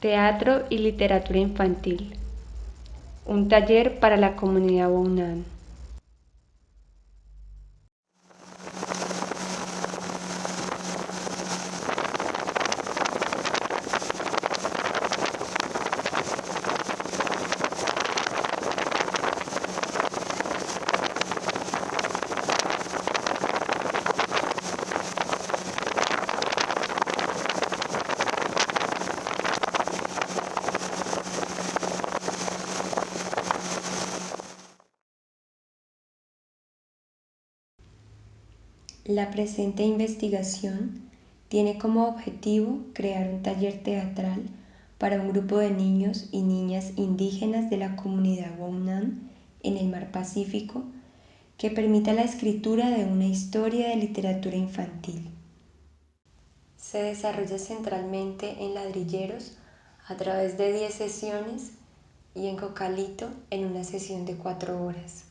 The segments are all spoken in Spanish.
Teatro y literatura infantil. Un taller para la comunidad Wounan. La presente investigación tiene como objetivo crear un taller teatral para un grupo de niños y niñas indígenas de la comunidad Wounan en el Mar Pacífico que permita la escritura de una historia de literatura infantil. Se desarrolla centralmente en Ladrilleros a través de 10 sesiones y en Cocalito en una sesión de 4 horas.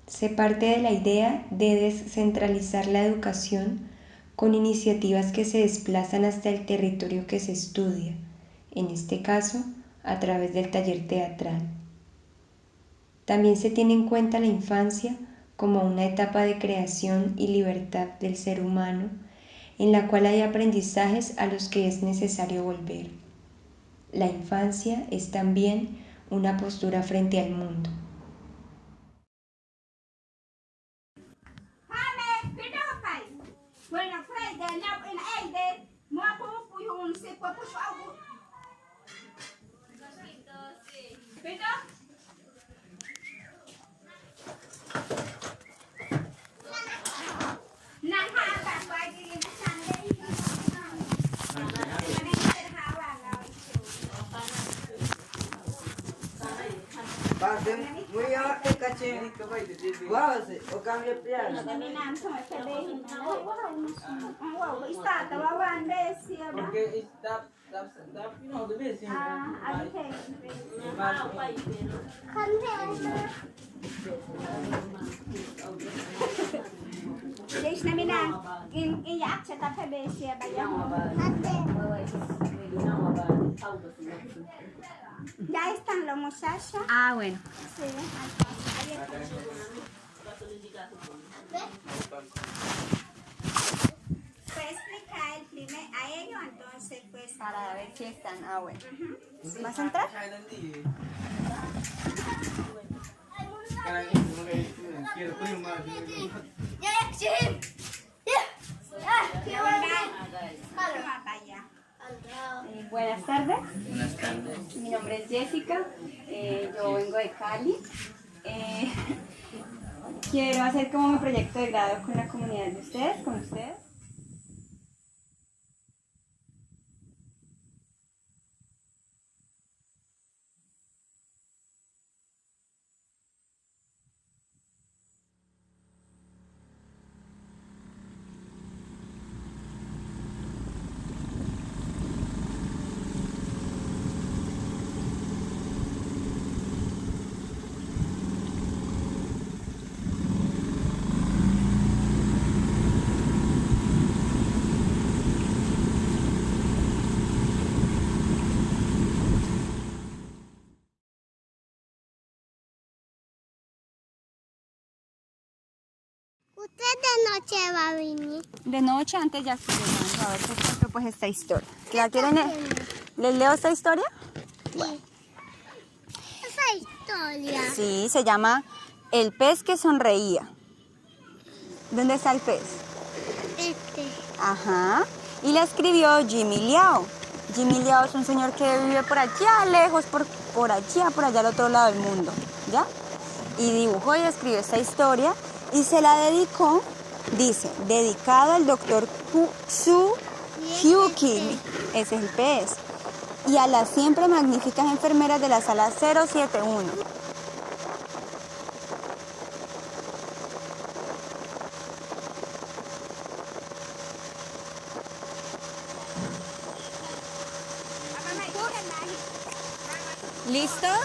Se parte de la idea de descentralizar la educación con iniciativas que se desplazan hasta el territorio que se estudia, en este caso a través del taller teatral. También se tiene en cuenta la infancia como una etapa de creación y libertad del ser humano en la cual hay aprendizajes a los que es necesario volver. La infancia es también una postura frente al mundo. Ya están los muchachos. Ah, bueno. Sí, Fue explicar el primer a ellos, entonces pues Para ver si están. Ah, bueno. ¿Vas a entrar? Buenas tardes. Buenas tardes. Mi nombre es Jessica. Yo vengo de Cali. Quiero hacer como mi proyecto de grado con la comunidad de ustedes, con ustedes. ¿Usted de noche va a venir? De noche, antes ya estoy llegando. A ver si encuentro pues esta historia. ¿La quieren leer? ¿Les leo esta historia? Sí. Esa historia. Sí, se llama El pez que sonreía. ¿Dónde está el pez? Ajá. Y la escribió Jimmy Liao. Jimmy Liao es un señor que vive por allá lejos, por allá al otro lado del mundo, ¿ya? Y dibujó y escribió esta historia y se la dedicó, dice, dedicado al doctor Xu Hyukin, ese es el pez, y a las siempre magníficas enfermeras de la sala 071. ¿Listos?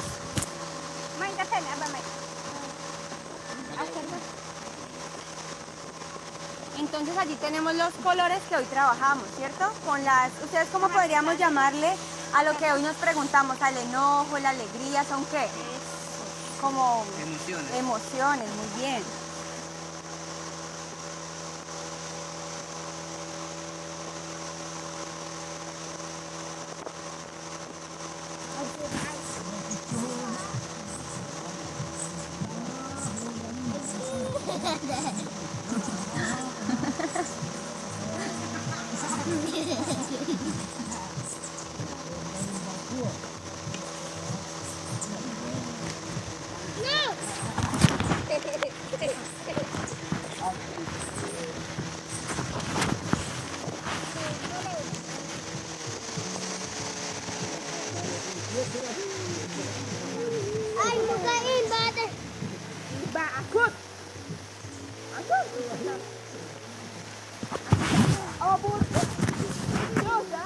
Entonces allí tenemos los colores que hoy trabajamos, ¿cierto? Con las, ¿ustedes cómo podríamos llamarle a lo que hoy nos preguntamos? Al enojo, la alegría, ¿son qué? Como Emociones. emociones, muy bien. Ay, bukain, bate. Ba, akut. Akut. Oh, burro. Rosa.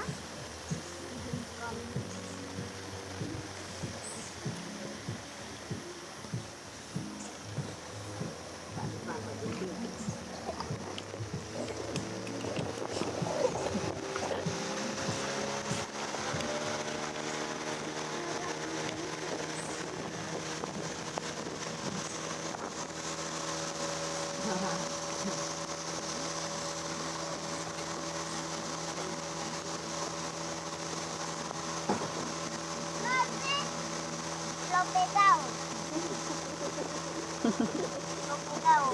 Lo pegado. Lo pegado.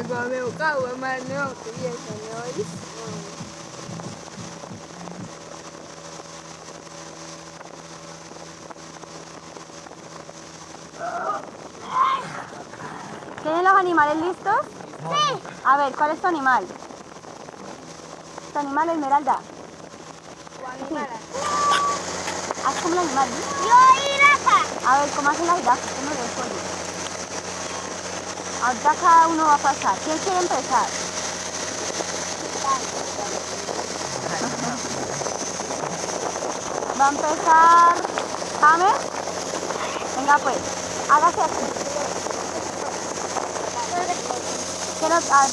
Mami, ukawa mano, kuyesa noise. ¿Tienen los animales listos? Sí. A ver, ¿cuál es tu animal? ¿Tu animal, Esmeralda? Sí. Haz como el animal, ¿sí? Yo jirafa. A ver, ¿cómo hacen las jirafas? ¿Cómo lo descuello? Ahorita cada uno va a pasar. ¿Quién quiere empezar? Va a empezar James. Venga pues, hágase aquí.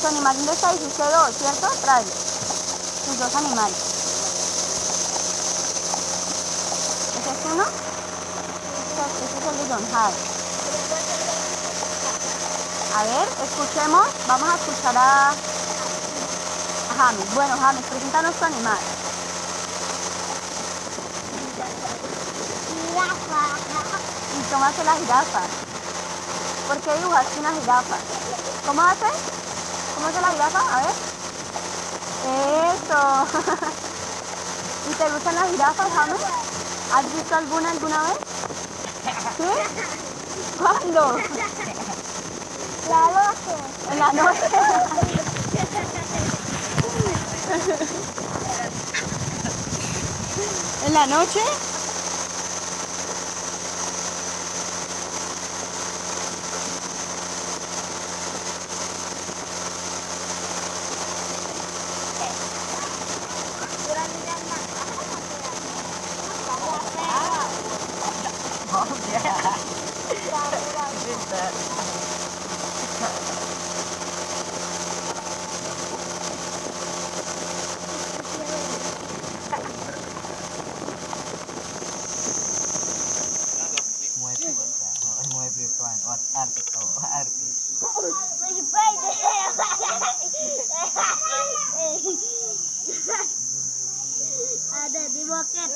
Tu animal, ¿dónde está? Dijiste dos, ¿cierto? Trae tus dos animales. ¿Ese es uno? Ese es el de John Hart. A ver, escuchemos. Vamos a escuchar a James. Bueno, James, preséntanos tu animal. Jirafa. Y cómo hace la jirafa. ¿Por qué dibujaste una jirafa? ¿Cómo hace? ¿Cómo hace la jirafa? A ver. Eso. ¿Y te gustan las jirafas, James? ¿Has visto alguna vez? ¿Sí? ¿Cuándo? La noche. En la noche. ¿En la noche? Ada di boket.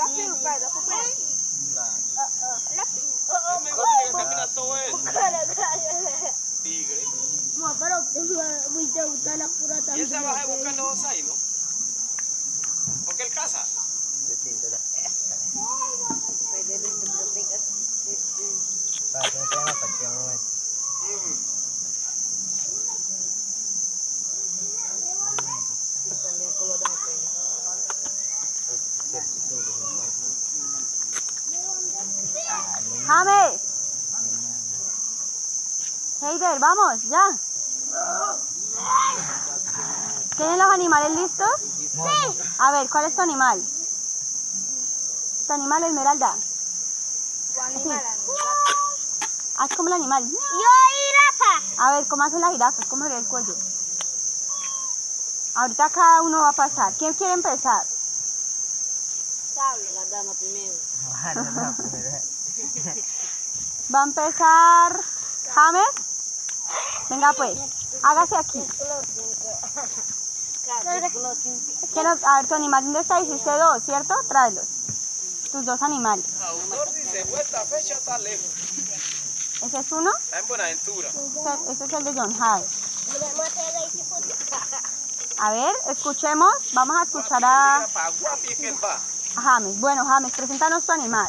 No, pero muy te gusta la pura Y él también. se baja buscando dos ahí, ¿no? Porque él caza. James. Heider, vamos, ya. ¿Tienen los animales listos? Sí. A ver, ¿cuál es tu animal? ¿Tu animal, Esmeralda? Sí. Haz como el animal. Yo jirafa. A ver, ¿cómo hacen las jirafas? ¿Cómo sería el cuello? Ahorita cada uno va a pasar. ¿Quién quiere empezar? La dama primero. Va a empezar James. Venga pues, hágase aquí. A ver, tu animal, ¿dónde está? Hiciste dos, ¿cierto? Tráelos. Tus dos animales. Autor dice, esta fecha está lejos. ¿Ese es uno? Está en Buenaventura. Ese es el de John Hyde. A ver, escuchemos. Vamos a escuchar a Para Guapi es que él va. James. Bueno, James, preséntanos tu animal.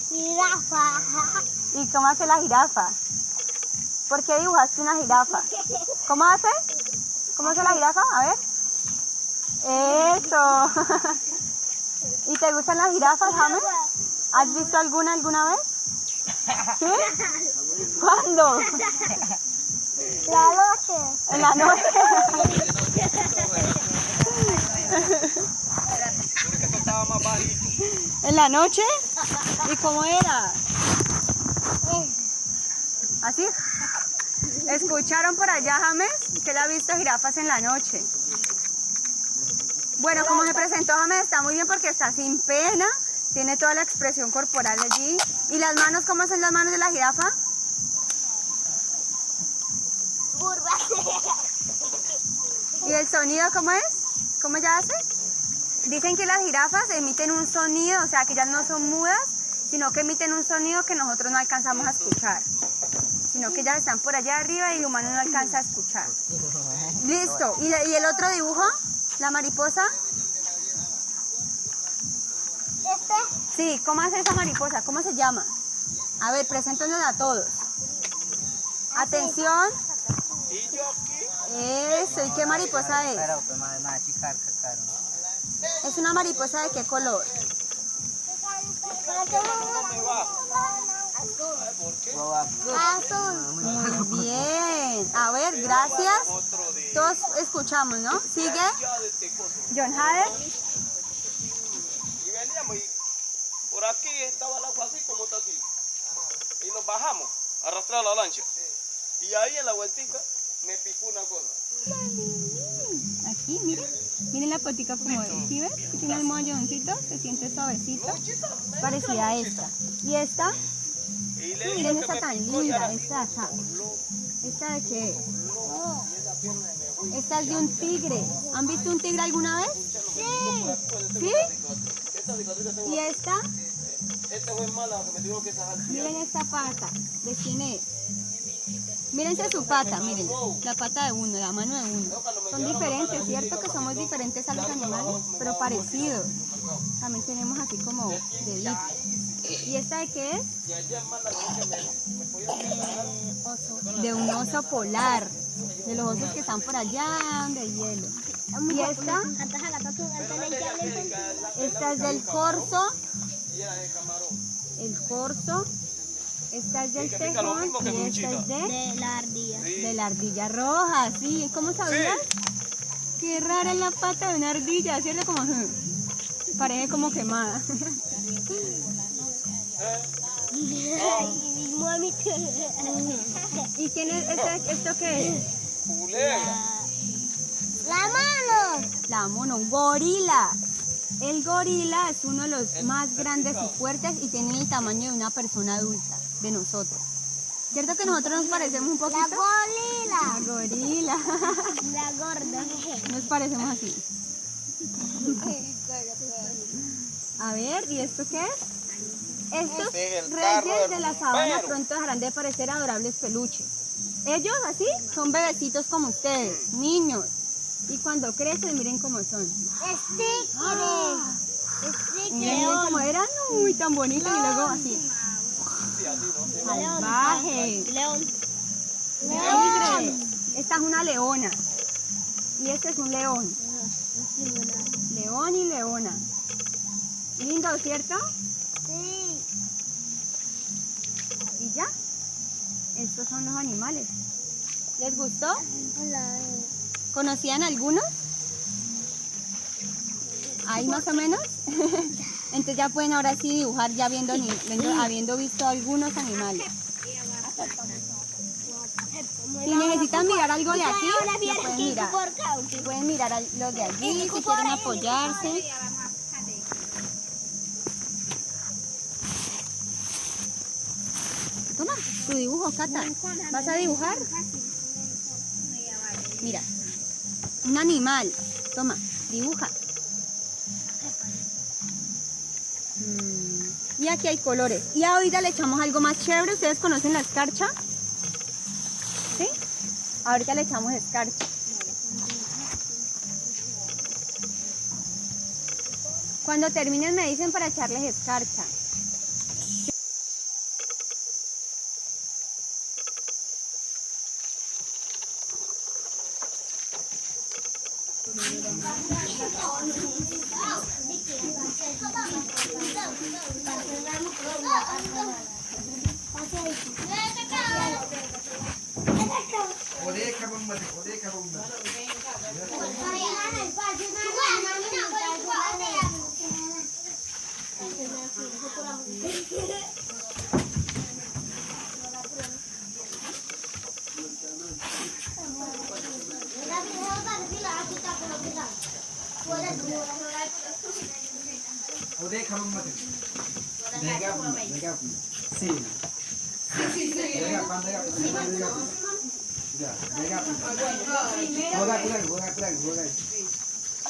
Jirafa. ¿Y cómo hace la jirafa? ¿Por qué dibujaste una jirafa? ¿Cómo hace? ¿Cómo hace la jirafa? A ver. Eso. ¿Y te gustan las jirafas, James? ¿Has visto alguna vez? ¿Sí? ¿Cuándo? La noche. En la noche. Porque esto estaba más bajito. ¿En la noche? ¿Y cómo era? ¿Así? ¿Escucharon por allá, James? Que él ha visto jirafas en la noche. Bueno, como se presentó James, está muy bien porque está sin pena. Tiene toda la expresión corporal allí. ¿Y las manos? ¿Cómo son las manos de la jirafa? Curva. ¿Y el sonido cómo es? ¿Cómo ella hace? Dicen que las jirafas emiten un sonido, o sea, que ellas no son mudas, sino que emiten un sonido que nosotros no alcanzamos a escuchar. Sino que ellas están por allá arriba y el humano no alcanza a escuchar. Listo. ¿Y el otro dibujo? ¿La mariposa? Sí, ¿cómo hace esa mariposa? ¿Cómo se llama? A ver, preséntanos a todos. Atención. Y yo aquí. Eso, ¿y qué mariposa es? ¿Es una mariposa de qué color? ¿Dónde va? Azul. Muy bien. A ver, gracias. Otro día. Todos escuchamos, ¿no? Sigue. Ya de este coso. John Hader. Y veníamos y por aquí estaba el agua así como está aquí. Y nos bajamos a arrastrar la lancha. Y ahí en la vueltica me picó una cosa. Aquí, miren. Miren la patica como es. ¿Sí ves? Tiene el molloncito, se siente suavecito. Parecida a esta. ¿Y esta? Y le Miren digo esta que me tan picó y linda, ahora- esta acá. ¿Esta de qué es? Esta es de un tigre. ¿Han visto un tigre alguna vez? Sí. ¿Sí? ¿Y esta? Esta fue mala que me dijo que esa Miren esta pata. ¿De quién es? Mírense su pata, miren. La pata de uno, la mano de uno. Son diferentes, ¿cierto? Que somos diferentes a los animales, pero parecidos. También tenemos así como deditos. ¿Y esta de qué es? De un oso polar. De los osos que están por allá, donde hay hielo. ¿Y esta? Esta es del corzo. El corzo. Esta es del tejón y esta es De la ardilla. de la ardilla roja, ¿sí? ¿Cómo sabías? Qué rara es la pata de una ardilla, ¿cierto? Como, parece como quemada. Mami. ¿Y quién es esto qué es? culebra. La mano. La mono, un gorila. El gorila es uno de los más grandes y fuertes y tiene el tamaño de una persona adulta, de nosotros. ¿Cierto que nosotros nos parecemos un poquito? La La gorila. La gorda. Nos parecemos así. A ver, ¿y esto qué es? Estos Este es el carro reyes del de la sabana bombero. pronto dejarán de parecer adorables peluches. Ellos así son bebecitos como ustedes, niños. Y cuando crecen, miren cómo son. Stickers. Y miren cómo eran, uy, tan bonitos y luego así. Salvaje. León. Tigre. Esta es una leona. Y este es un león. León y leona. Lindo, ¿cierto? Sí. Y ya. Estos son los animales. ¿Les gustó? ¿Conocían algunos? ¿Ahí más o menos? Entonces ya pueden ahora sí dibujar ya habiendo visto algunos animales. Si necesitan mirar algo de aquí, Ahora lo viene pueden aquí mirar. por cauti. Pueden mirar lo de allí, si quieren apoyarse. Toma, tu dibujo, Cata. ¿Vas a dibujar? Mira, un animal. Toma, dibuja. Y aquí hay colores. Y ahorita le echamos algo más chévere. ¿Ustedes conocen la escarcha? ¿Sí? Ahorita le echamos escarcha. Cuando terminen me dicen para echarles escarcha.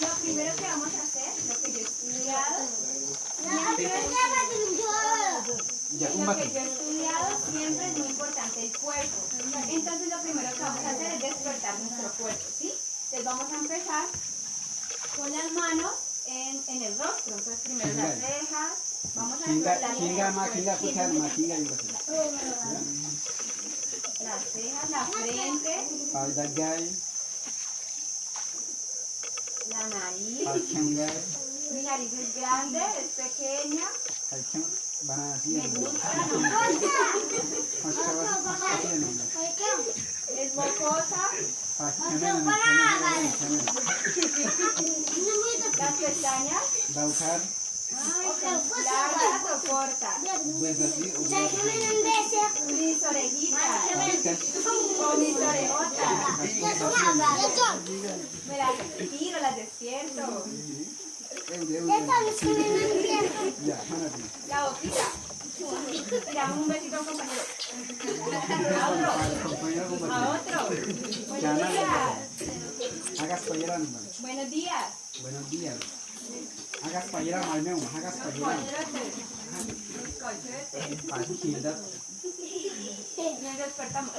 Lo primero que vamos a hacer, lo que yo he estudiado, siempre es muy importante el cuerpo. Entonces lo primero que vamos a hacer es despertar nuestro cuerpo, ¿sí? Entonces vamos a empezar con las manos en el rostro. Entonces primero las cejas, vamos a despertar las cejas, la frente, la nariz. Mi nariz es grande, es pequeña. Me gusta, es bocosa. Las pestañas. Ay, ¿son largas o cortas? Mis orejitas. O mis orejotas. Me las tiro, las despierto. La boquita. Tiramos un besito a un compañero. A otro. Buenos días. Buenos días. Hagas payeram al meu, hagas payeram. Pagi kindat. Nos despertamos.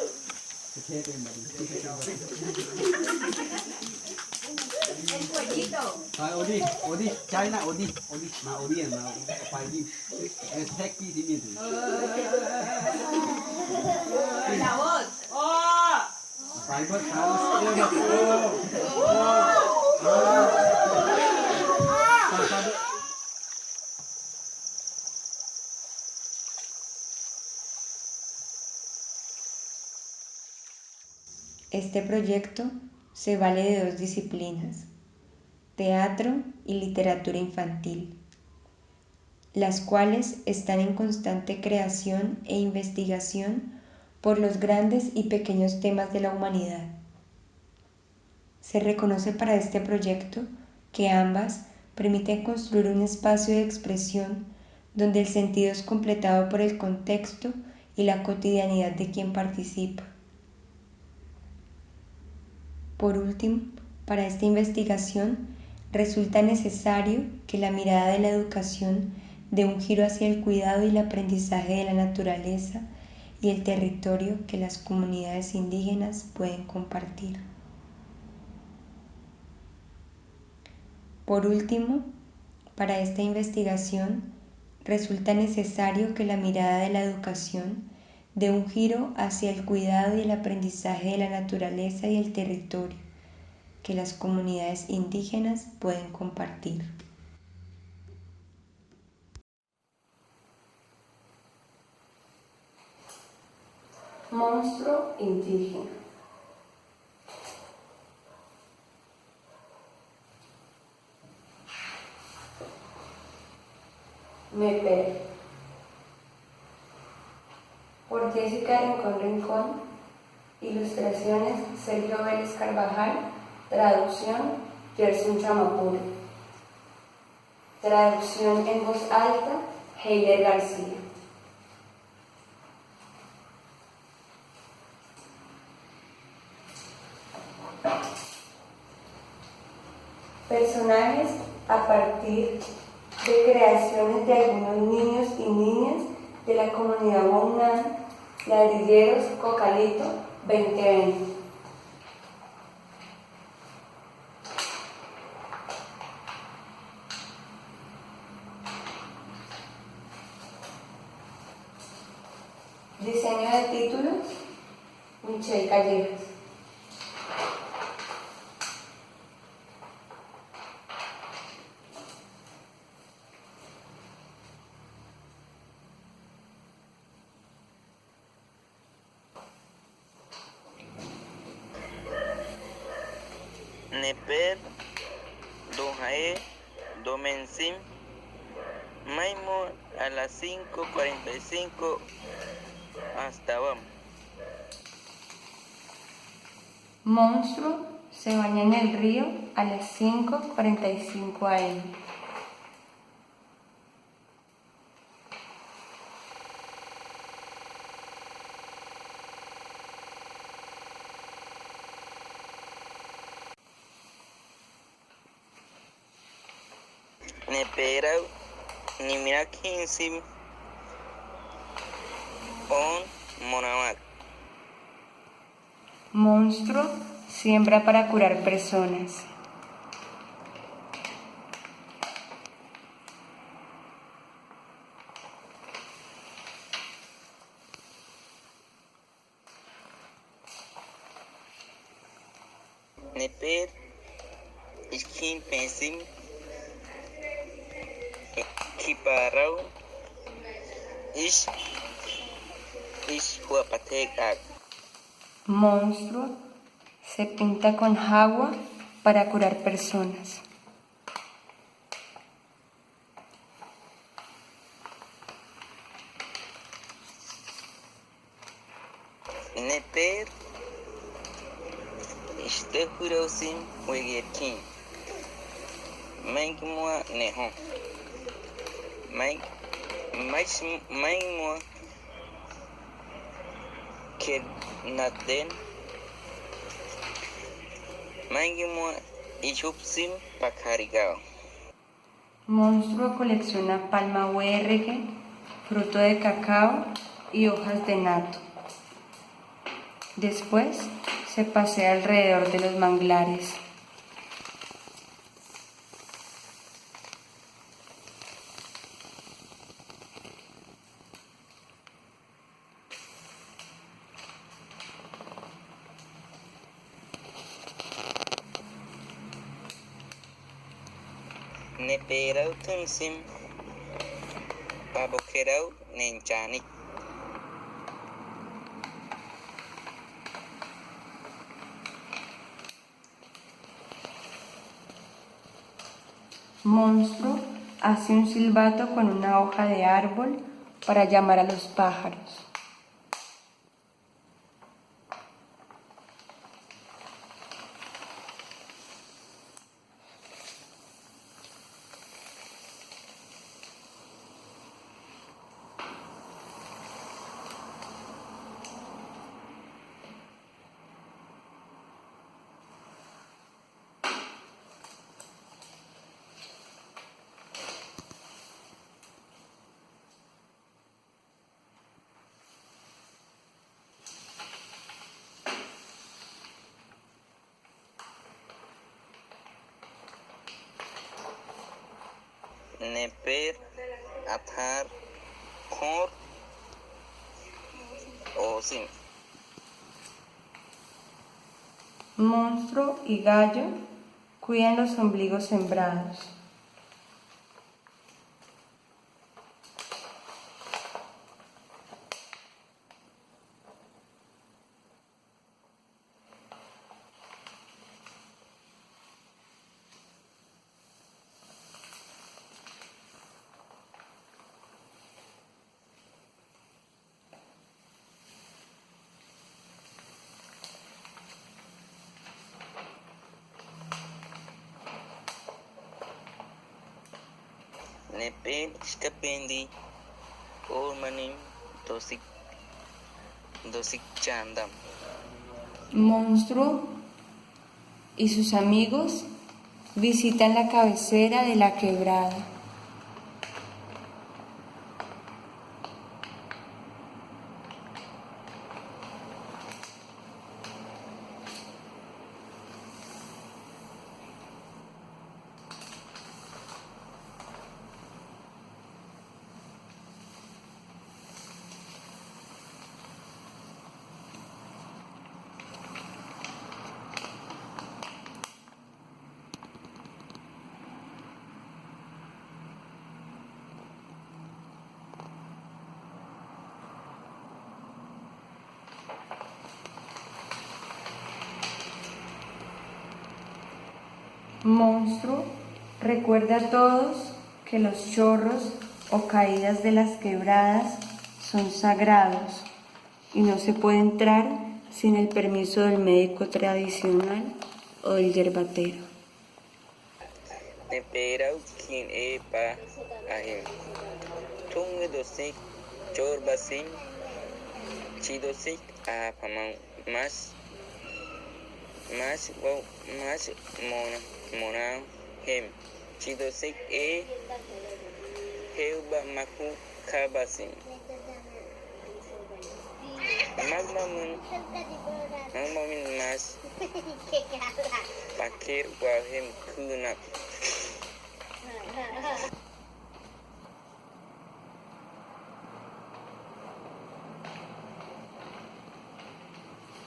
El cuellito. Odi, China, Odi, ma Odi, ma pagi. Es hekti di itu. La voz. ¡Oh! Fiber harus Este proyecto se vale de dos disciplinas, teatro y literatura infantil, las cuales están en constante creación e investigación por los grandes y pequeños temas de la humanidad. Se reconoce para este proyecto que ambas permiten construir un espacio de expresión donde el sentido es completado por el contexto y la cotidianidad de quien participa. Por último, para esta investigación resulta necesario que la mirada de la educación dé un giro hacia el cuidado y el aprendizaje de la naturaleza y el territorio que las comunidades indígenas pueden compartir. Por último, para esta investigación resulta necesario que la mirada de la educación dé un giro hacia el cuidado y el aprendizaje de la naturaleza y el territorio que las comunidades indígenas pueden compartir. Monstruo indígena. Por Jessica Rincón Rincón, Ilustraciones Sergio Vélez Carvajal. Traducción Gerson Chamapuro. Traducción en voz alta Heider García. Personajes a partir de creaciones de algunos niños y niñas de la comunidad Huaunán, Ladrilleros Cocalito 2020. Diseño de títulos Michelle Callejas. Neper, Dojae, Domensim, Maimo a las 5:45 hasta vamos. Monstruo se baña en el río a las 5:45 am. Neperau, Nimira 15, on Monamat. Monstruo siembra para curar personas. Neper, Iskin Pensim, Kiparau, Ish Huapatek Ak. Monstruo se pinta con agua para curar personas. Neper, Ishtehurosim, Wegetin. Maingmua Nehon. Maingmua Kednaden. Maingmua Ishupsim Pakarigao. Monstruo colecciona palma URG, fruto de cacao y hojas de nato. Después se pasea alrededor de los manglares. Neperau Tunsim Pabokerau Nenchani. Monstruo hace un silbato con una hoja de árbol para llamar a los pájaros. Neper, Athar, Khor, Osim. Monstruo y gallo cuidan los ombligos sembrados. Neper Skapendi Ormanim Dosik Chandam. Monstruo y sus amigos visitan la cabecera de la quebrada. Monstruo recuerda a todos que los chorros o caídas de las quebradas son sagrados y no se puede entrar sin el permiso del médico tradicional o del yerbatero. Neperau kin pa ahim. Tunge dosik chor basim. Chidosik a pamang mas mona hem. Chidosik heuba maku kabasim. Magmamin mas pakir wahem kunak.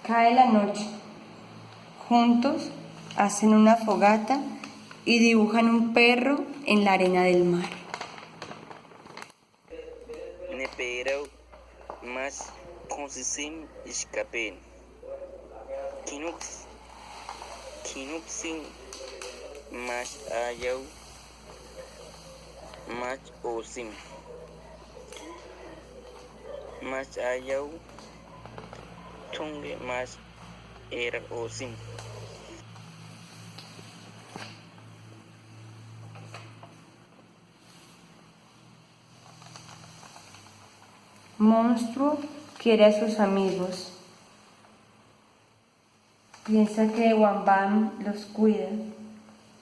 Cae la noche. Juntos hacen una fogata y dibujan un perro en la arena del mar. Neperau mas consisim escapen. Kinupsin mas ayau mas osim. Mas ayau tunge mas era osim. Monstruo quiere a sus amigos. Piensa que Ewamban los cuida.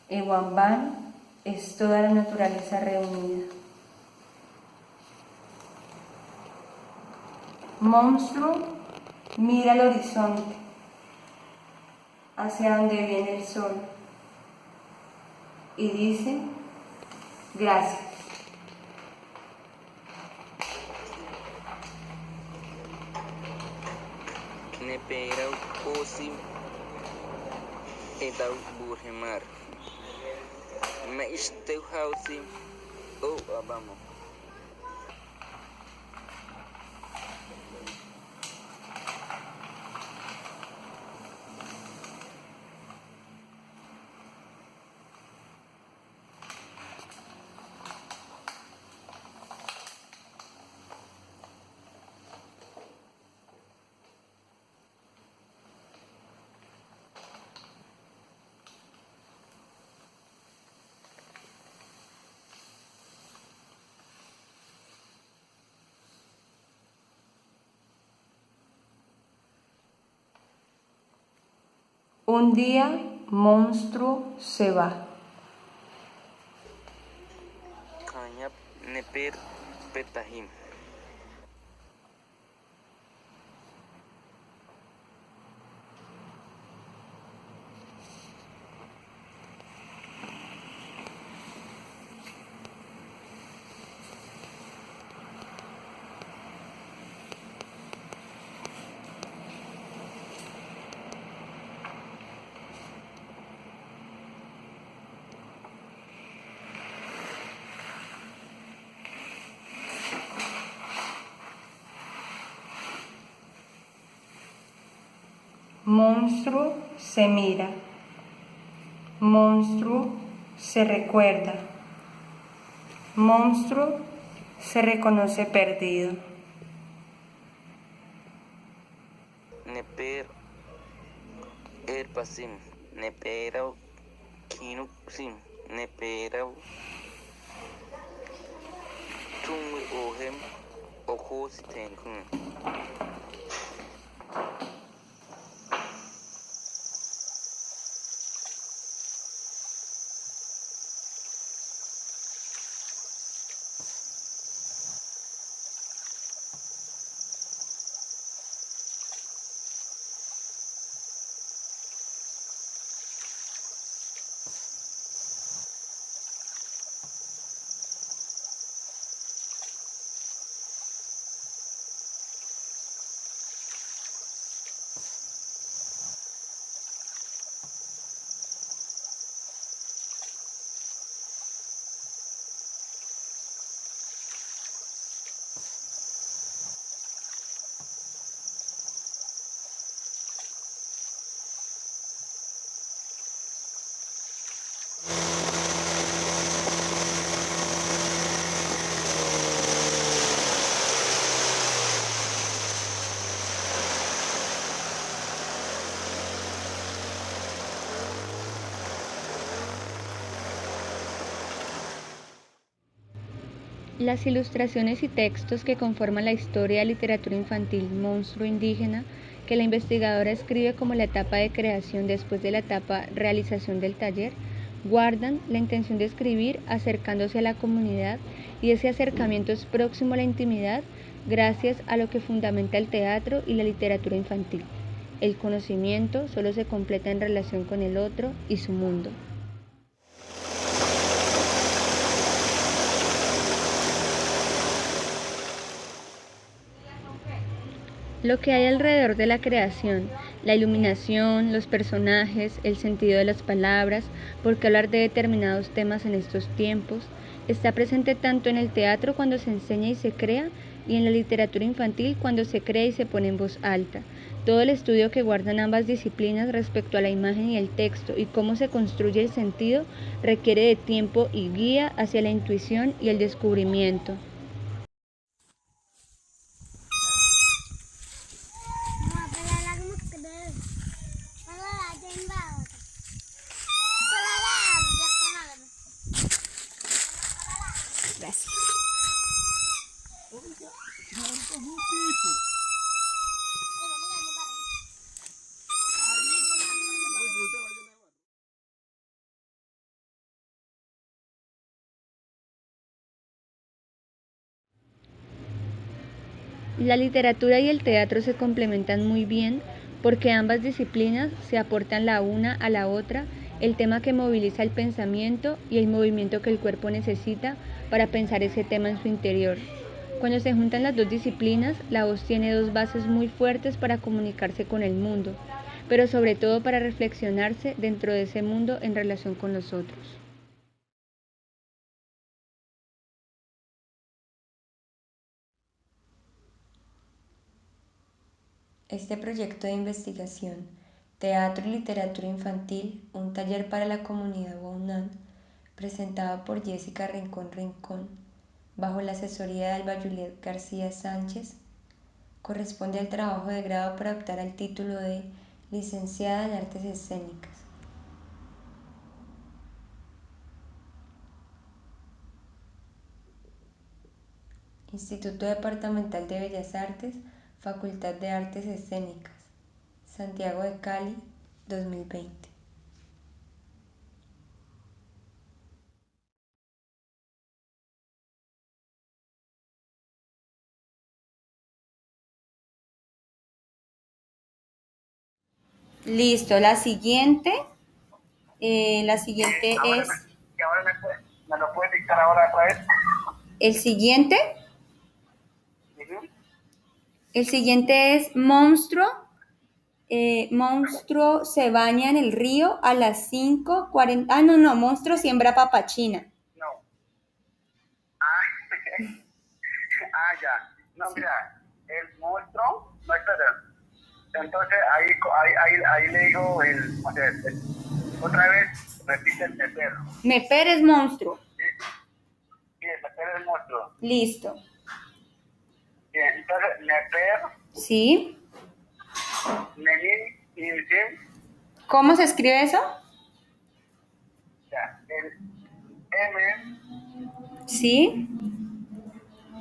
Ewamban es toda la naturaleza reunida. Monstruo mira al horizonte, hacia donde viene el sol, y dice: gracias. Neperau osim edau burhemar. Ma isteu hausim o abamo. Un día, Monstruo se va. Kanyap neper petahim. Monstruo se mira. Monstruo se recuerda. Monstruo se reconoce perdido. Neper pasim. Neperau kinupsim. Neperau Tenkun. Las ilustraciones y textos que conforman la historia de literatura infantil Monstruo Indígena, que la investigadora escribe como la etapa de creación después de la etapa realización del taller, guardan la intención de escribir acercándose a la comunidad, y ese acercamiento es próximo a la intimidad gracias a lo que fundamenta el teatro y la literatura infantil. El conocimiento solo se completa en relación con el otro y su mundo. Lo que hay alrededor de la creación, la iluminación, los personajes, el sentido de las palabras, por qué hablar de determinados temas en estos tiempos, está presente tanto en el teatro cuando se enseña y se crea, y en la literatura infantil cuando se crea y se pone en voz alta. Todo el estudio que guardan ambas disciplinas respecto a la imagen y el texto y cómo se construye el sentido requiere de tiempo y guía hacia la intuición y el descubrimiento. Gracias. La literatura y el teatro se complementan muy bien porque ambas disciplinas se aportan la una a la otra el tema que moviliza el pensamiento y el movimiento que el cuerpo necesita para pensar ese tema en su interior. Cuando se juntan las dos disciplinas, la voz tiene dos bases muy fuertes para comunicarse con el mundo, pero sobre todo para reflexionarse dentro de ese mundo en relación con los otros. Este proyecto de investigación, Teatro y Literatura Infantil, un taller para la comunidad Huaunán, presentado por Jessica Rincón Rincón, bajo la asesoría de Alba Juliet García Sánchez, corresponde al trabajo de grado para optar al título de Licenciada en Artes Escénicas. Instituto Departamental de Bellas Artes, Facultad de Artes Escénicas, Santiago de Cali, 2020. Listo, la siguiente es... ¿Y ahora me lo puedes dictar ahora otra vez? El siguiente Ujú. es Monstruo. Monstruo se baña en el río a las 5:40. Ah, no, Monstruo siembra papachina. No. Ah, ya. No, Sí. mira, el monstruo, no, espera. Entonces ahí le digo o sea, otra vez repite el perro. Me peres monstruo. ¿Sí? Sí, el perro es el monstruo. Listo. Bien, entonces neper, ¿Sí? nenin, insim, ¿Cómo se escribe eso? ya, el M, ¿Sí?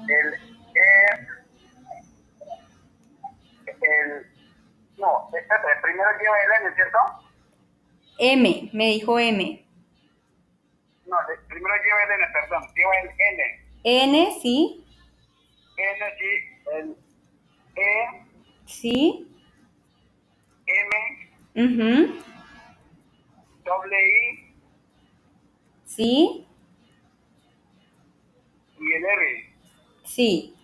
el E, No, espérate, primero lleva el N, ¿cierto? M, me dijo M. No, primero lleva el N, perdón, lleva el N. N, sí. N, sí, el E, Sí. M, Mhm. doble I Sí. y el R. Sí.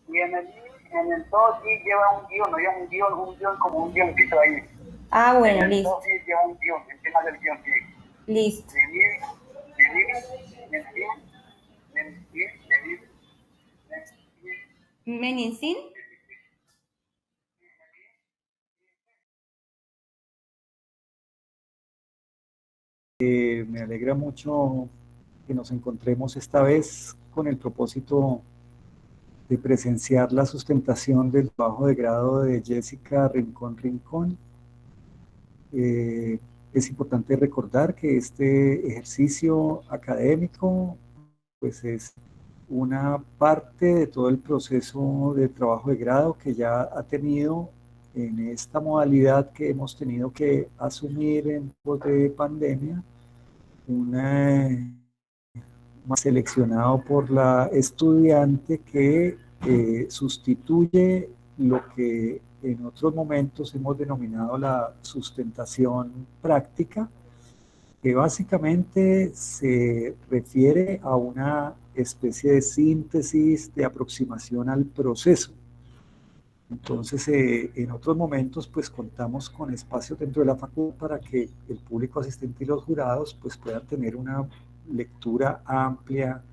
Y en el 2I lleva un guión, no lleva un guión como un guioncito ahí. Ah, bueno, En el listo. 2I lleva un guión, encima del guión, sí. Listo. Meninsin. Me alegra mucho que nos encontremos esta vez con el propósito de presenciar la sustentación del trabajo de grado de Jessica Rincón Rincón. Es importante recordar que este ejercicio académico pues es una parte de todo el proceso de trabajo de grado que ya ha tenido en esta modalidad que hemos tenido que asumir en tiempos de pandemia, seleccionado por la estudiante que sustituye lo que en otros momentos hemos denominado la sustentación práctica, que básicamente se refiere a una especie de síntesis de aproximación al proceso. Entonces, en otros momentos, pues contamos con espacios dentro de la facultad para que el público asistente y los jurados pues puedan tener una lectura amplia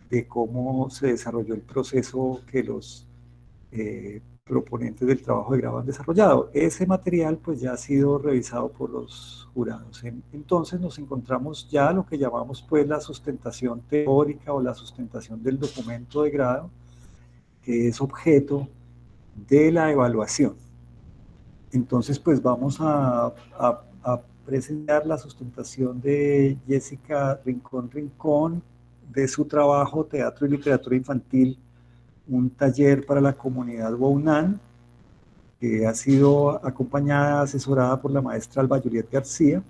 de cómo se desarrolló el proceso que los proponentes del trabajo de grado han desarrollado. Ese material pues ya ha sido revisado por los jurados. Entonces nos encontramos ya lo que llamamos pues la sustentación teórica o la sustentación del documento de grado, que es objeto de la evaluación. Entonces pues vamos a presentar la sustentación de Jessica Rincón Rincón de su trabajo Teatro y Literatura Infantil, un taller para la comunidad Waunan, que ha sido acompañada, asesorada por la maestra Alba Juliet García.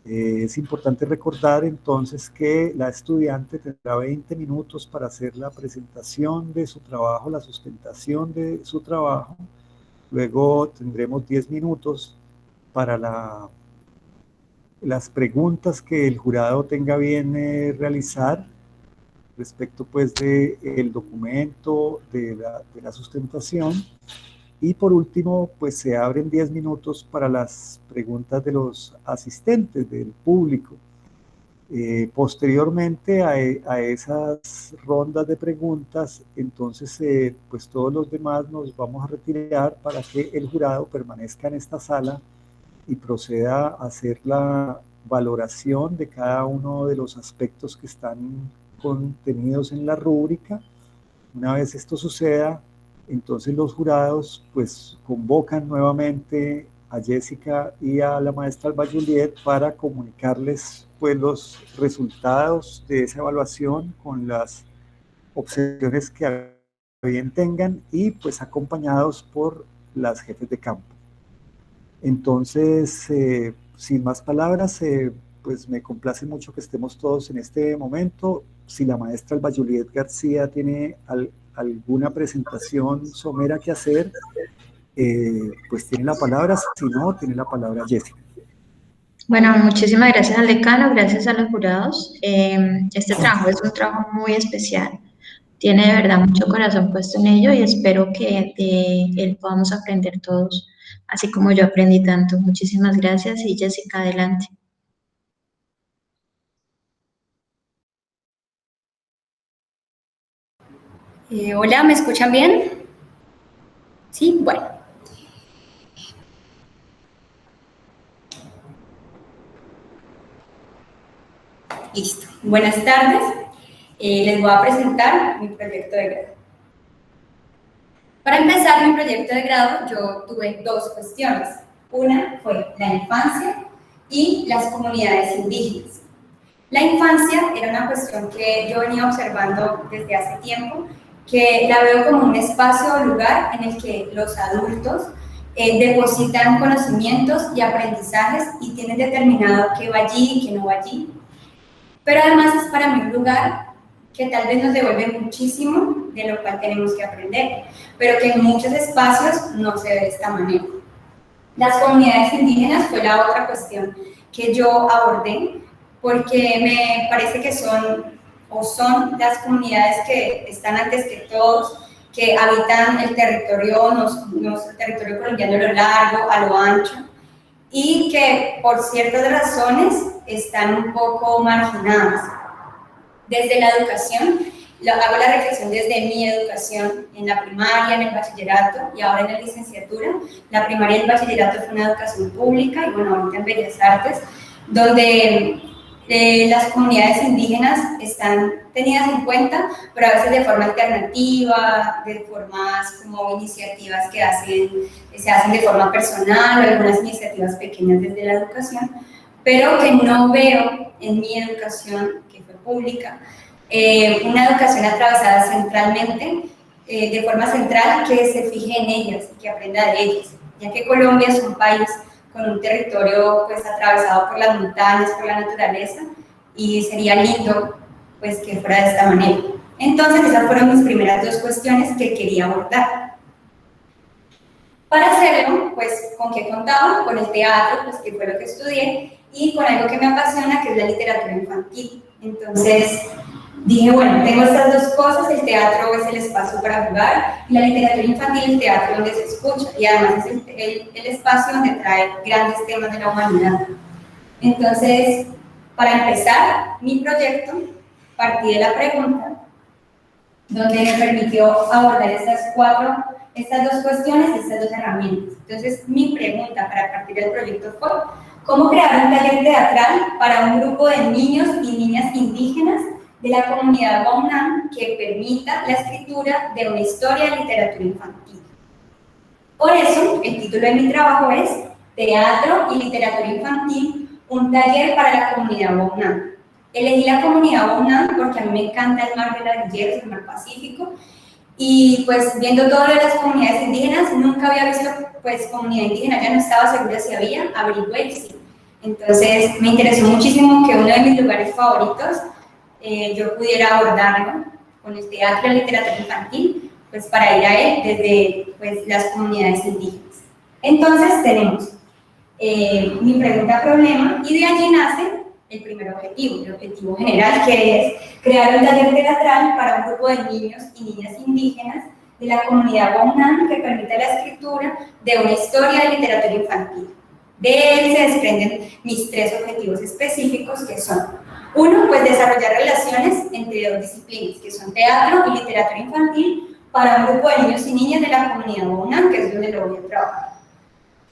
Es importante recordar entonces que la estudiante tendrá 20 minutos para hacer la presentación de su trabajo, la sustentación de su trabajo. Luego tendremos 10 minutos para las preguntas que el jurado tenga bien realizar respecto pues del documento, de la sustentación. Y por último, pues se abren 10 minutos para las preguntas de los asistentes, del público. Posteriormente a esas rondas de preguntas, entonces pues todos los demás nos vamos a retirar para que el jurado permanezca en esta sala y proceda a hacer la valoración de cada uno de los aspectos que están contenidos en la rúbrica. Una vez esto suceda, entonces los jurados pues convocan nuevamente a Jessica y a la maestra Alba Juliet para comunicarles pues los resultados de esa evaluación con las observaciones que bien tengan y pues acompañados por las jefes de campo. Entonces, sin más palabras, pues me complace mucho que estemos todos en este momento. Si la maestra Alba Juliet García tiene alguna presentación somera que hacer, pues tiene la palabra. Si no, tiene la palabra Jessica. Bueno, muchísimas gracias al decano, gracias a los jurados. Este trabajo es un trabajo muy especial. Tiene de verdad mucho corazón puesto en ello y espero que de él podamos aprender todos, así como yo aprendí tanto. Muchísimas gracias y Jessica, adelante. Hola, ¿me escuchan bien? Sí, bueno. Listo. Buenas tardes. Les voy a presentar mi proyecto de grado. Para empezar mi proyecto de grado, yo tuve dos cuestiones. Una fue la infancia y las comunidades indígenas. La infancia era una cuestión que yo venía observando desde hace tiempo que la veo como un espacio o lugar en el que los adultos depositan conocimientos y aprendizajes y tienen determinado qué va allí y qué no va allí. Pero además es para mí un lugar que tal vez nos devuelve muchísimo de lo cual tenemos que aprender, pero que en muchos espacios no se ve de esta manera. Las comunidades indígenas fue la otra cuestión que yo abordé, porque me parece que son las comunidades que están antes que todos, que habitan el territorio, el territorio colombiano a lo largo, a lo ancho, y que por ciertas razones están un poco marginadas. Desde la educación, hago la reflexión desde mi educación en la primaria, en el bachillerato y ahora en la licenciatura. La primaria y el bachillerato fue una educación pública y bueno, ahorita en Bellas Artes, donde las comunidades indígenas están tenidas en cuenta, pero a veces de forma alternativa, de formas como iniciativas que se hacen de forma personal o algunas iniciativas pequeñas desde la educación, pero que no veo en mi educación, que fue pública, una educación atravesada centralmente, de forma central, que se fije en ellas y que aprenda de ellas, ya que Colombia es un país con un territorio pues atravesado por las montañas, por la naturaleza, y sería lindo pues que fuera de esta manera. Entonces esas fueron mis primeras dos cuestiones que quería abordar. Para hacerlo, pues ¿con qué contaba? Con el teatro, pues que fue lo que estudié, y con algo que me apasiona, que es la literatura infantil. Entonces dije, bueno, tengo estas dos cosas, el teatro es el espacio para jugar, y la literatura infantil el teatro donde se escucha, y además es el espacio donde trae grandes temas de la humanidad. Entonces, para empezar mi proyecto, partí de la pregunta, donde me permitió abordar estas dos cuestiones, estas dos herramientas. Entonces, mi pregunta para partir del proyecto fue, ¿cómo crear un taller teatral para un grupo de niños y niñas indígenas de la comunidad Guaunán que permita la escritura de una historia de literatura infantil? Por eso, el título de mi trabajo es Teatro y Literatura Infantil, un taller para la comunidad Guaunán. Elegí la comunidad Guaunán porque a mí me encanta el mar de las Guilleras, el mar Pacífico, y pues viendo todo lo de las comunidades indígenas, nunca había visto pues comunidad indígena, ya no estaba segura si había, averigüé y sí. Entonces me interesó muchísimo que uno de mis lugares favoritos yo pudiera abordarlo con el teatro y la literatura infantil, pues para ir a él desde pues, las comunidades indígenas. Entonces tenemos mi pregunta-problema, y de allí nace el primer objetivo, el objetivo general, que es crear un taller teatral para un grupo de niños y niñas indígenas de la comunidad Guaunán que permita la escritura de una historia de literatura infantil. De él se desprenden mis tres objetivos específicos, que son: uno, pues desarrollar relaciones entre dos disciplinas, que son teatro y literatura infantil, para un grupo de niños y niñas de la comunidad Guaunán, que es donde lo voy a trabajar.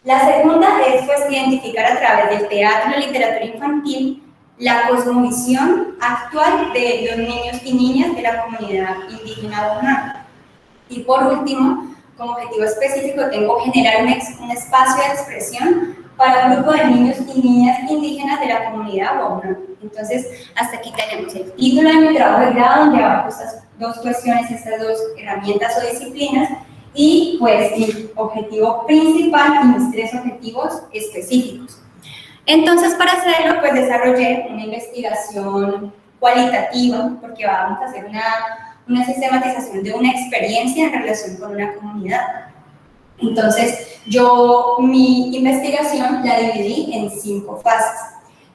La segunda es pues identificar a través del teatro y la literatura infantil la cosmovisión actual de los niños y niñas de la comunidad indígena Guaunán. Y por último, como objetivo específico, tengo generar un espacio de expresión para un grupo de niños y niñas indígenas de la comunidad Guaunán. Entonces, hasta aquí tenemos el título de mi trabajo de grado, donde abarco estas dos cuestiones, estas dos herramientas o disciplinas, y pues mi objetivo principal y mis tres objetivos específicos. Entonces, para hacerlo, pues desarrollé una investigación cualitativa, porque vamos a hacer una sistematización de una experiencia en relación con una comunidad. Entonces, mi investigación la dividí en 5 fases.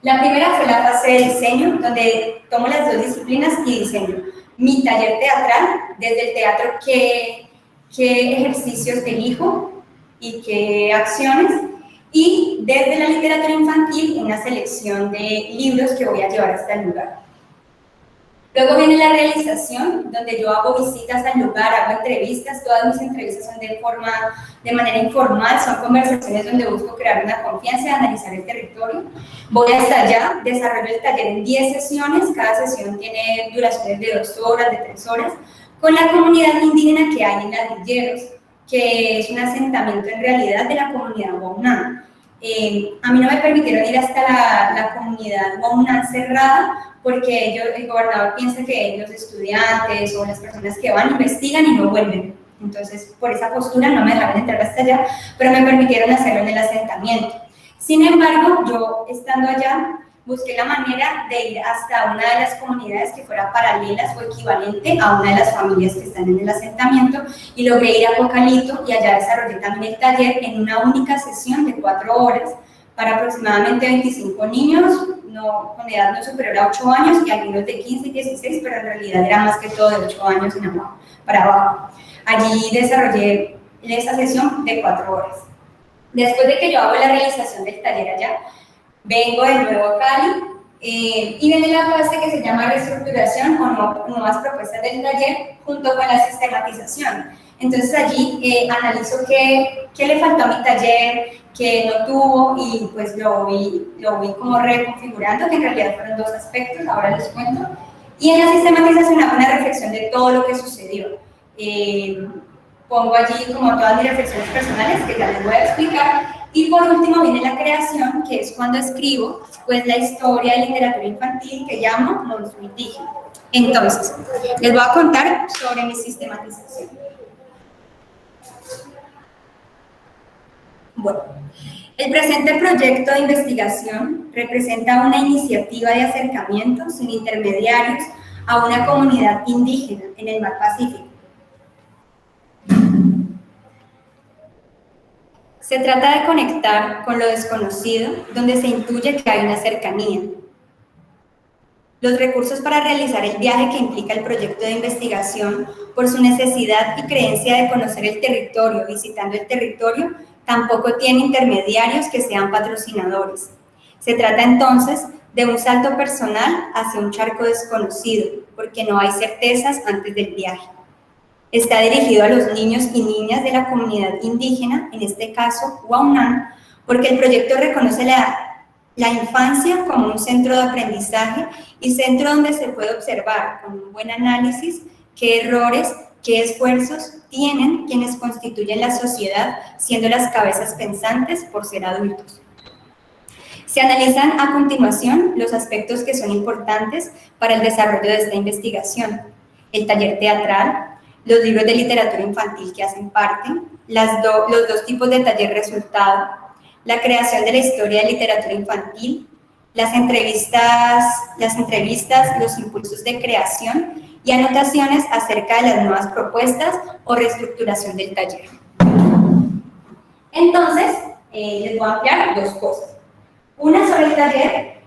La primera fue la fase de diseño, donde tomo las dos disciplinas y diseño mi taller teatral, desde el teatro qué ejercicios elijo y qué acciones, y desde la literatura infantil una selección de libros que voy a llevar hasta el lugar. Luego viene la realización, donde yo hago visitas al lugar, hago entrevistas. Todas mis entrevistas son de manera informal, son conversaciones donde busco crear una confianza y analizar el territorio. Voy hasta allá, desarrollo el taller en 10 sesiones, cada sesión tiene duraciones de 2 horas, de 3 horas, con la comunidad indígena que hay en Las Guilleros, que es un asentamiento en realidad de la comunidad Guaunán. A mí no me permitieron ir hasta la comunidad Guaunán cerrada porque el gobernador piensa que los estudiantes o las personas que van investigan y no vuelven. Entonces, por esa postura no me dejaron entrar hasta allá, pero me permitieron hacerlo en el asentamiento. Sin embargo, yo estando allá, busqué la manera de ir hasta una de las comunidades que fuera paralelas o equivalente a una de las familias que están en el asentamiento y logré ir a Cocalito y allá desarrollé también el taller en una única sesión de 4 horas para aproximadamente 25 niños, con edad no superior a 8 años y algunos de 15 y 16, pero en realidad era más que todo de 8 años para abajo. Allí desarrollé esa sesión de 4 horas. Después de que yo hago la realización del taller allá, vengo de nuevo a Cali y viene la fase que se llama reestructuración o nuevas propuestas del taller junto con la sistematización. Entonces allí analizo qué le faltó a mi taller, qué no tuvo y pues lo voy como reconfigurando, que en realidad fueron 2 aspectos, ahora les cuento. Y en la sistematización hago una reflexión de todo lo que sucedió. Pongo allí como todas mis reflexiones personales que ya les voy a explicar. Y por último viene la creación, que es cuando escribo pues la historia de literatura infantil que llamo Monstruo Indígena. Entonces, les voy a contar sobre mi sistematización. Bueno, el presente proyecto de investigación representa una iniciativa de acercamiento sin intermediarios a una comunidad indígena en el Mar Pacífico. Se trata de conectar con lo desconocido, donde se intuye que hay una cercanía. Los recursos para realizar el viaje que implica el proyecto de investigación, por su necesidad y creencia de conocer el territorio, visitando el territorio, tampoco tiene intermediarios que sean patrocinadores. Se trata entonces de un salto personal hacia un charco desconocido, porque no hay certezas antes del viaje. Está dirigido a los niños y niñas de la comunidad indígena, en este caso Guaunán, porque el proyecto reconoce la infancia como un centro de aprendizaje y centro donde se puede observar con un buen análisis qué errores, qué esfuerzos tienen quienes constituyen la sociedad, siendo las cabezas pensantes por ser adultos. Se analizan a continuación los aspectos que son importantes para el desarrollo de esta investigación: el taller teatral, los libros de literatura infantil que hacen parte, los 2 tipos de taller resultado, la creación de la historia de literatura infantil, las entrevistas, los impulsos de creación y anotaciones acerca de las nuevas propuestas o reestructuración del taller. Entonces, les voy a ampliar 2 cosas. Una sobre el taller,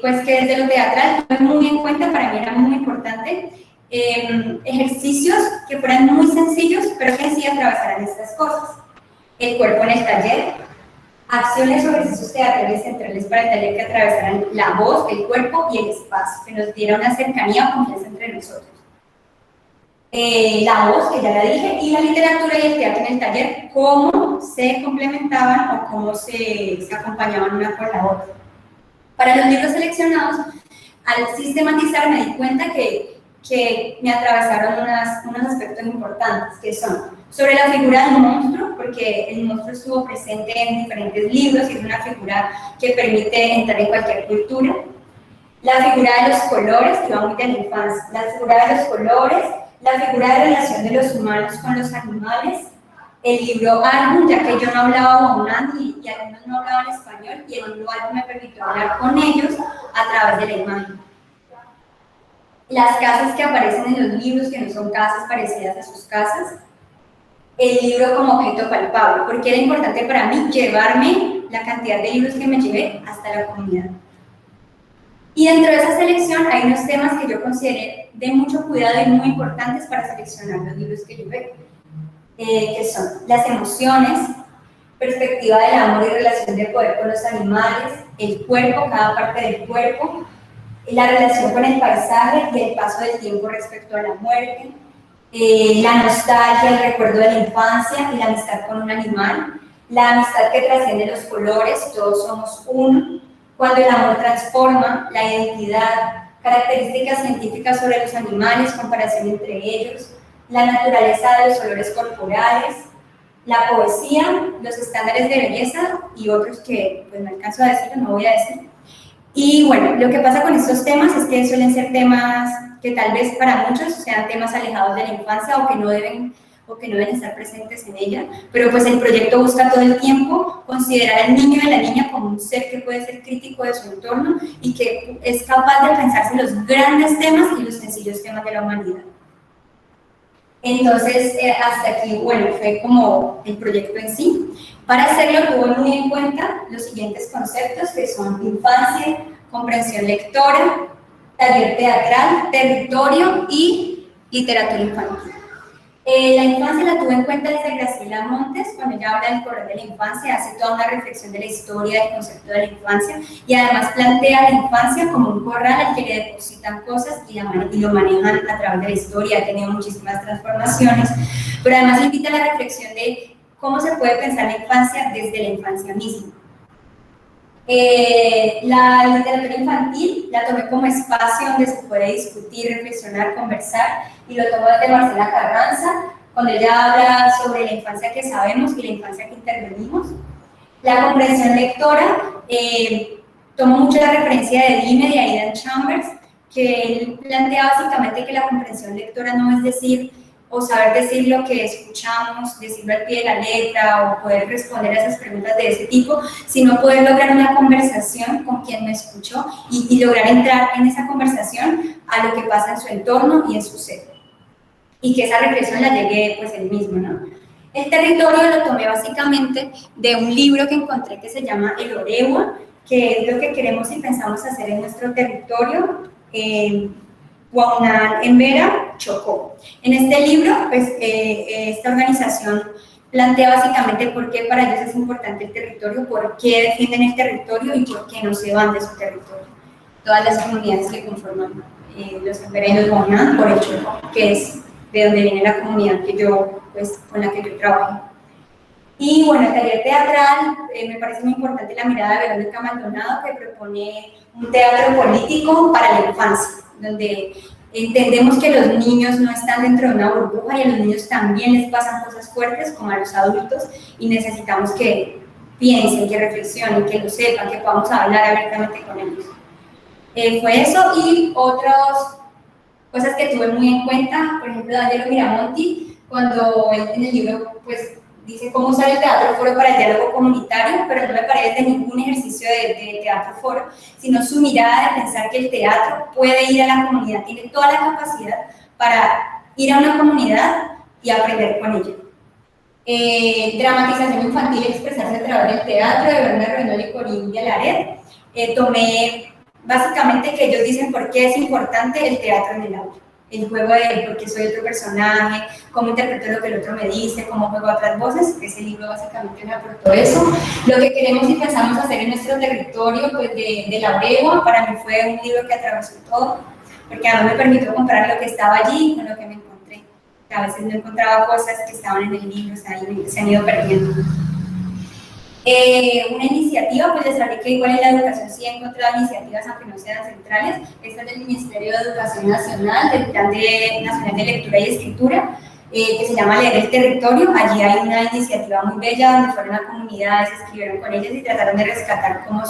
pues que desde lo teatral tuve muy en cuenta, para mí era muy importante, ejercicios que fueran muy sencillos, pero que sí atravesaran estas cosas. El cuerpo en el taller, acciones o ejercicios teatrales centrales para el taller que atravesaran la voz, el cuerpo y el espacio, que nos diera una cercanía o confianza entre nosotros. La voz, que ya la dije, y la literatura y el teatro en el taller, cómo se complementaban o cómo se acompañaban una con la otra. Para los libros seleccionados, al sistematizar me di cuenta que me atravesaron unos aspectos importantes, que son sobre la figura del monstruo, porque el monstruo estuvo presente en diferentes libros y es una figura que permite entrar en cualquier cultura. La figura de los colores, que va muy de la infancia, la figura de los colores, la figura de relación de los humanos con los animales, el libro álbum, ya que yo no hablaba guaunán y algunos no hablaban español, y el libro álbum me permitió hablar con ellos a través de la imagen. Las casas que aparecen en los libros, que no son casas parecidas a sus casas. El libro como objeto palpable, porque era importante para mí llevarme la cantidad de libros que me llevé hasta la comunidad. Y dentro de esa selección hay unos temas que yo consideré de mucho cuidado y muy importantes para seleccionar los libros que llevé, que son las emociones, perspectiva del amor y relación de poder con los animales, el cuerpo, cada parte del cuerpo, la relación con el paisaje y el paso del tiempo respecto a la muerte, la nostalgia, el recuerdo de la infancia y la amistad con un animal, la amistad que trasciende los colores, todos somos uno, cuando el amor transforma, la identidad, características científicas sobre los animales, comparación entre ellos, la naturaleza de los olores corporales, la poesía, los estándares de belleza y otros que pues no alcanzo a decir, no voy a decir. Y bueno, lo que pasa con estos temas es que suelen ser temas que tal vez para muchos sean temas alejados de la infancia o que no deben estar presentes en ella, pero pues el proyecto busca todo el tiempo considerar al niño y a la niña como un ser que puede ser crítico de su entorno y que es capaz de pensarse los grandes temas y los sencillos temas de la humanidad. Entonces, hasta aquí, bueno, fue como el proyecto en sí. Para hacerlo tuve muy en cuenta los siguientes conceptos, que son infancia, comprensión lectora, taller teatral, territorio y literatura infantil. La infancia la tuve en cuenta desde Graciela Montes, cuando ella habla del correr de la infancia, hace toda una reflexión de la historia del concepto de la infancia y además plantea la infancia como un corral al que le depositan cosas y lo manejan a través de la historia, ha tenido muchísimas transformaciones, pero además invita a la reflexión de cómo se puede pensar la infancia desde la infancia misma. La literatura infantil la tomé como espacio donde se puede discutir, reflexionar, conversar, y lo tomo desde Marcela Carranza, cuando ella habla sobre la infancia que sabemos y la infancia que intervenimos. La comprensión lectora, tomo mucho la referencia de Dime de Aidan Chambers, que él plantea básicamente que la comprensión lectora no es decir o saber decir lo que escuchamos, decirlo al pie de la letra o poder responder a esas preguntas de ese tipo, sino poder lograr una conversación con quien me escuchó y lograr entrar en esa conversación a lo que pasa en su entorno y en su ser. Y que esa reflexión la llegue pues él mismo, ¿no? El territorio lo tomé básicamente de un libro que encontré que se llama El Oregua, que es lo que queremos y pensamos hacer en nuestro territorio, Guaunán, Embera, Chocó. En este libro, pues, esta organización plantea básicamente por qué para ellos es importante el territorio, por qué defienden el territorio y por qué no se van de su territorio. Todas las comunidades que conforman los Embera y los Guaunán por el Chocó, que es de donde viene la comunidad que yo, pues, con la que yo trabajo. Y bueno, el taller teatral, me parece muy importante la mirada de Verónica Maldonado, que propone un teatro político para la infancia, donde entendemos que los niños no están dentro de una burbuja y a los niños también les pasan cosas fuertes como a los adultos y necesitamos que piensen, que reflexionen, que lo sepan, que podamos hablar abiertamente con ellos. Fue eso y otras cosas que tuve muy en cuenta, por ejemplo, D'Angelo Miramonti, cuando él en el libro pues dice cómo usar el teatro foro para el diálogo comunitario, pero no me parece ningún ejercicio de teatro foro, sino su mirada de pensar que el teatro puede ir a la comunidad, tiene toda la capacidad para ir a una comunidad y aprender con ella. Dramatización infantil y expresarse a través del teatro, de Bernardo Reynol y Corinne Delaret. Tomé básicamente que ellos dicen por qué es importante el teatro en el aula. El juego de por qué soy otro personaje, cómo interpreto lo que el otro me dice, cómo juego otras voces. Ese libro básicamente me aportó eso. Lo que queremos y pensamos hacer en nuestro territorio, pues de la Oregua, para mí fue un libro que atravesó todo, porque además me permitió comparar lo que estaba allí con lo que me encontré. A veces no encontraba cosas que estaban en el libro, se han ido perdiendo. Una iniciativa, pues les hablé que igual en la educación sí he encontrado iniciativas, aunque no sean centrales. Esta es del Ministerio de Educación Nacional, del Plan Nacional de Lectura y Escritura, que se llama Leer el Territorio. Allí hay una iniciativa muy bella donde fueron a comunidades, escribieron con ellas y trataron de rescatar como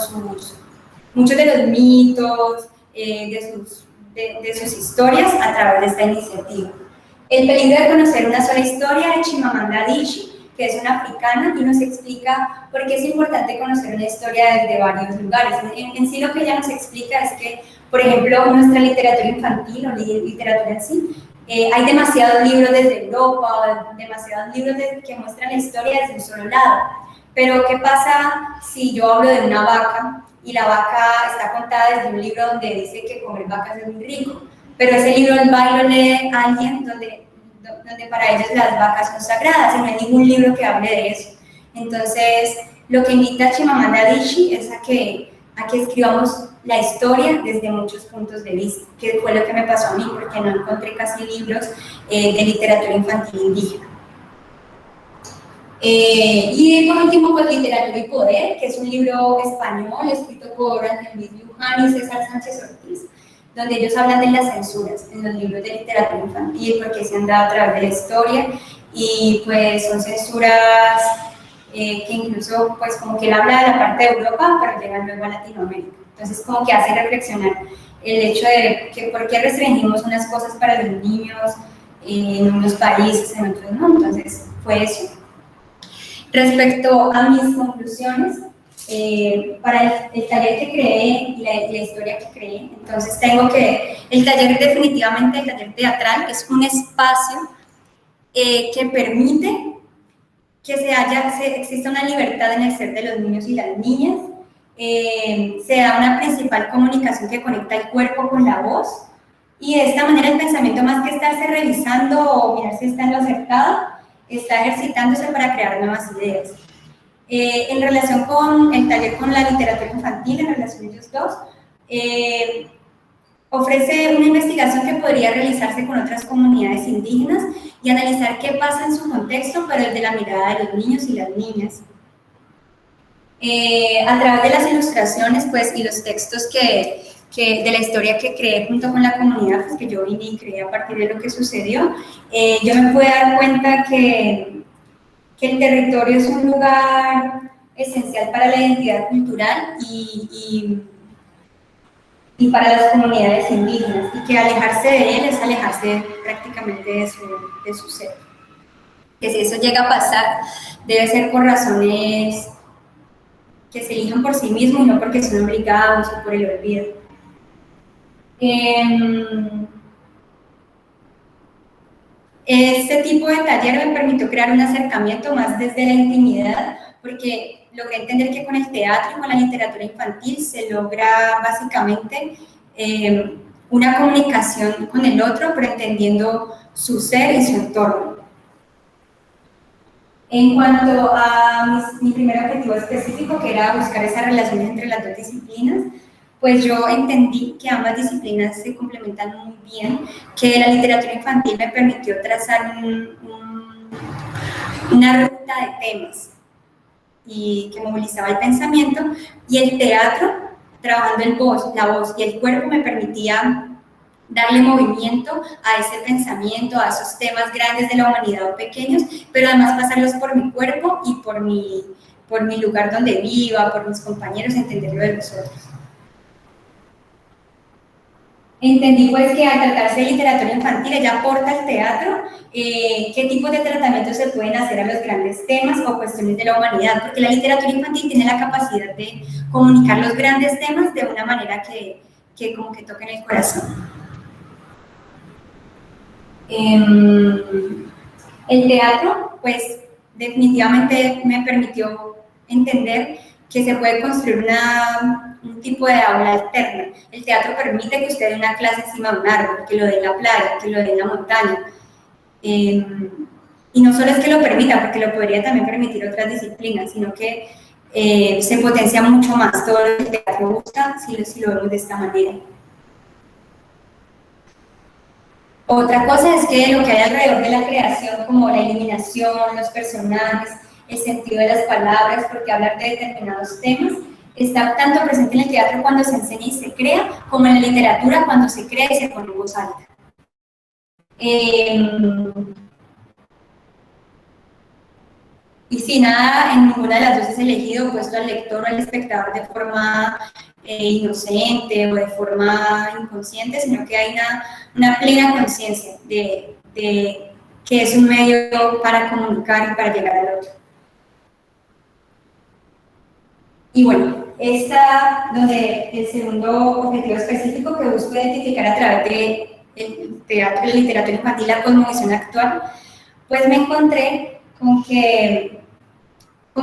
muchos de los mitos, de sus historias a través de esta iniciativa. El peligro de conocer una sola historia de Chimamanda Adichie, que es una africana y nos explica por qué es importante conocer una historia desde varios lugares. En sí lo que ella nos explica es que, por ejemplo, nuestra literatura infantil o literatura en sí, hay demasiados libros desde Europa, demasiados libros que muestran la historia desde un solo lado. Pero ¿qué pasa si yo hablo de una vaca y la vaca está contada desde un libro donde dice que comer vacas es muy rico? Pero ese libro va y lo lee alguien donde para ellos las vacas son sagradas y no hay ningún libro que hable de eso. Entonces, lo que invita a Chimamanda Adichie es a que escribamos la historia desde muchos puntos de vista, que fue lo que me pasó a mí, porque no encontré casi libros de literatura infantil indígena. Y por último, pues Literatura y Poder, que es un libro español escrito por Ángel Luis Luján y César Sánchez Ortiz, donde ellos hablan de las censuras en los libros de literatura infantil, porque se han dado a través de la historia, y pues son censuras que incluso pues como que él habla de la parte de Europa, pero llegan luego a Latinoamérica. Entonces como que hace reflexionar el hecho de que por qué restringimos unas cosas para los niños en unos países, en otros no. Entonces fue eso. Respecto a mis conclusiones, para el taller que creé y la historia que creé, entonces tengo que, el taller definitivamente, el taller teatral, es un espacio que permite que exista una libertad en el ser de los niños y las niñas, se da una principal comunicación que conecta el cuerpo con la voz, y de esta manera el pensamiento, más que estarse revisando o mirar si está en lo acertado, está ejercitándose para crear nuevas ideas. En relación con el taller con la literatura infantil, en relación a ellos dos, ofrece una investigación que podría realizarse con otras comunidades indígenas y analizar qué pasa en su contexto, pero desde la mirada de los niños y las niñas. A través de las ilustraciones pues, y los textos de la historia que creé junto con la comunidad, pues, que yo vine y creé a partir de lo que sucedió, yo me pude dar cuenta que el territorio es un lugar esencial para la identidad cultural y para las comunidades indígenas, y que alejarse de él es alejarse prácticamente de su ser. Que si eso llega a pasar, debe ser por razones que se elijan por sí mismos y no porque son obligados o por el olvido. Este tipo de taller me permitió crear un acercamiento más desde la intimidad, porque logré entender que con el teatro y con la literatura infantil se logra básicamente una comunicación con el otro, pero entendiendo su ser y su entorno. En cuanto a mi primer objetivo específico, que era buscar esas relaciones entre las dos disciplinas, pues yo entendí que ambas disciplinas se complementan muy bien, que la literatura infantil me permitió trazar una ruta de temas y que movilizaba el pensamiento, y el teatro, trabajando la voz y el cuerpo, me permitía darle movimiento a ese pensamiento, a esos temas grandes de la humanidad o pequeños, pero además pasarlos por mi cuerpo y por mi lugar donde viva, por mis compañeros, entenderlo de los otros. Entendí pues que al tratarse de literatura infantil, ella aporta al teatro qué tipos de tratamientos se pueden hacer a los grandes temas o cuestiones de la humanidad, porque la literatura infantil tiene la capacidad de comunicar los grandes temas de una manera que como que toquen el corazón. El teatro, pues, definitivamente me permitió entender que se puede construir un tipo de aula alterna. El teatro permite que usted dé una clase encima de un árbol, que lo dé en la playa, que lo dé en la montaña. Y no solo es que lo permita, porque lo podría también permitir otras disciplinas, sino que se potencia mucho más todo lo que el teatro busca si lo vemos de esta manera. Otra cosa es que lo que hay alrededor de la creación, como la iluminación, los personajes, el sentido de las palabras, porque hablar de determinados temas, está tanto presente en el teatro cuando se enseña y se crea, como en la literatura cuando se crea y se pone en voz alta. Y si nada, en ninguna de las dos es elegido, puesto al lector o al espectador de forma inocente o de forma inconsciente, sino que hay una plena conciencia de que es un medio para comunicar y para llegar al otro. Y bueno, donde el segundo objetivo específico que busco identificar a través del teatro y la literatura infantil, la cosmovisión actual, pues me encontré con que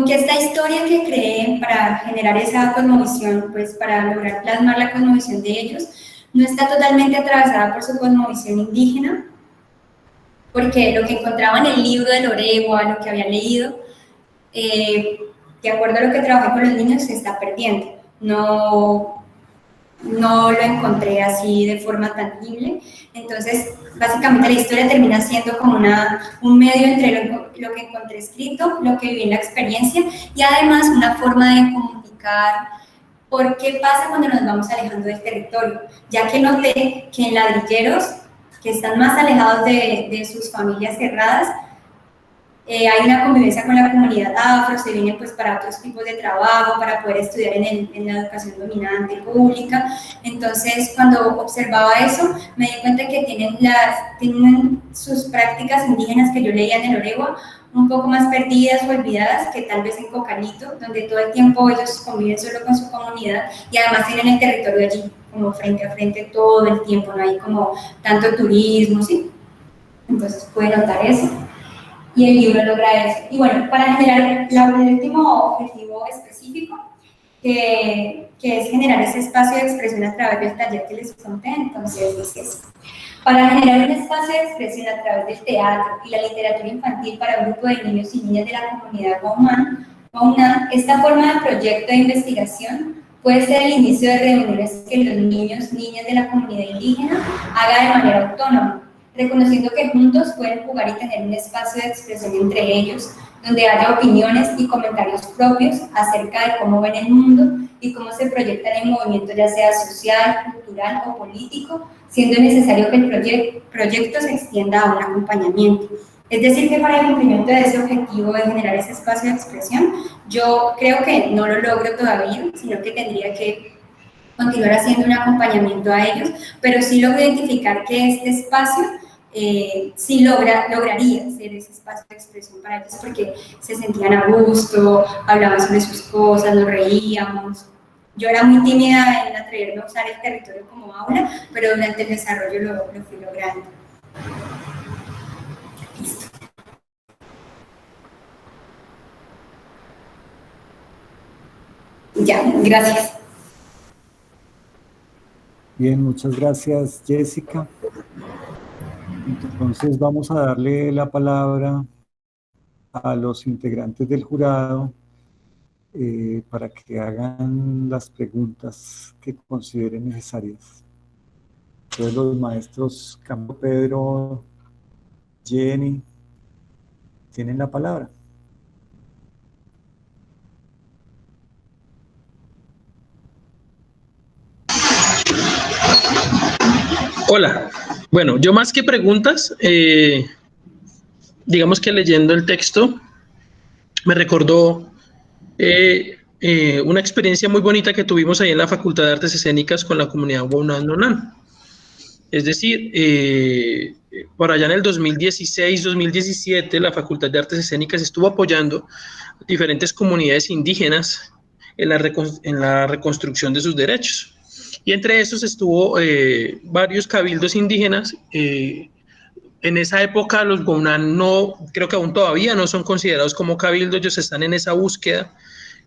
esta historia que creé para generar esa cosmovisión, pues para lograr plasmar la cosmovisión de ellos, no está totalmente atravesada por su cosmovisión indígena, porque lo que encontraba en el libro de Loregua, lo que había leído, de acuerdo a lo que trabajé con los niños, se está perdiendo. No lo encontré así de forma tangible. Entonces, básicamente la historia termina siendo como un medio entre lo que encontré escrito, lo que viví en la experiencia, y además una forma de comunicar por qué pasa cuando nos vamos alejando del territorio, ya que noté que en ladrilleros que están más alejados de sus familias cerradas, hay una convivencia con la comunidad afro, se vienen pues para otros tipos de trabajo, para poder estudiar en la educación dominante pública. Entonces, cuando observaba eso, me di cuenta que tienen sus prácticas indígenas que yo leía en el Oregua un poco más perdidas o olvidadas que tal vez en Cocalito, donde todo el tiempo ellos conviven solo con su comunidad y además tienen el territorio allí, como frente a frente todo el tiempo, no hay como tanto turismo, ¿sí? Entonces puede notar eso. Y el libro logra eso. Y bueno, para generar el último objetivo específico, que es generar ese espacio de expresión a través del taller que les conté, entonces dice eso. Para generar un espacio de expresión a través del teatro y la literatura infantil para un grupo de niños y niñas de la comunidad Guaumán, esta forma de proyecto de investigación puede ser el inicio de reuniones que los niños, niñas de la comunidad indígena hagan de manera autónoma, reconociendo que juntos pueden jugar y tener un espacio de expresión entre ellos, donde haya opiniones y comentarios propios acerca de cómo ven el mundo y cómo se proyectan en movimiento, ya sea social, cultural o político, siendo necesario que el proyecto se extienda a un acompañamiento. Es decir, que para el cumplimiento de ese objetivo de generar ese espacio de expresión, yo creo que no lo logro todavía, sino que tendría que continuar haciendo un acompañamiento a ellos, pero sí logro identificar que este espacio sí lograría ser ese espacio de expresión para ellos, porque se sentían a gusto, hablaban sobre sus cosas, nos reíamos. Yo era muy tímida en atreverme a usar el territorio como aula, pero durante el desarrollo lo fui logrando. Listo. Ya, gracias. Bien, muchas gracias, Jessica. Entonces vamos a darle la palabra a los integrantes del jurado para que hagan las preguntas que consideren necesarias. Entonces los maestros Campo Pedro, Jenny, tienen la palabra. Hola. Bueno, yo más que preguntas, digamos que leyendo el texto, me recordó una experiencia muy bonita que tuvimos ahí en la Facultad de Artes Escénicas con la comunidad Guaunán. Es decir, por allá en el 2016-2017, la Facultad de Artes Escénicas estuvo apoyando a diferentes comunidades indígenas en la reconstrucción de sus derechos. Y entre esos estuvo varios cabildos indígenas. En esa época los Guaunán no, creo que aún todavía no son considerados como cabildos, ellos están en esa búsqueda,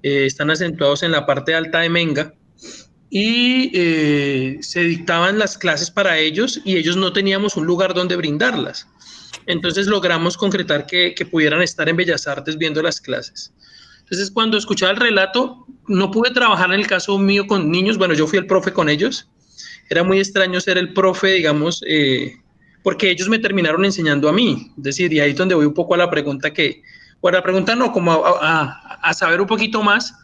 están acentuados en la parte alta de Menga, y se dictaban las clases para ellos y ellos no teníamos un lugar donde brindarlas. Entonces logramos concretar que pudieran estar en Bellas Artes viendo las clases. Entonces, cuando escuchaba el relato, no pude trabajar en el caso mío con niños. Bueno, yo fui el profe con ellos. Era muy extraño ser el profe, digamos, porque ellos me terminaron enseñando a mí. Es decir, y ahí es donde voy un poco a la pregunta no, como a saber un poquito más,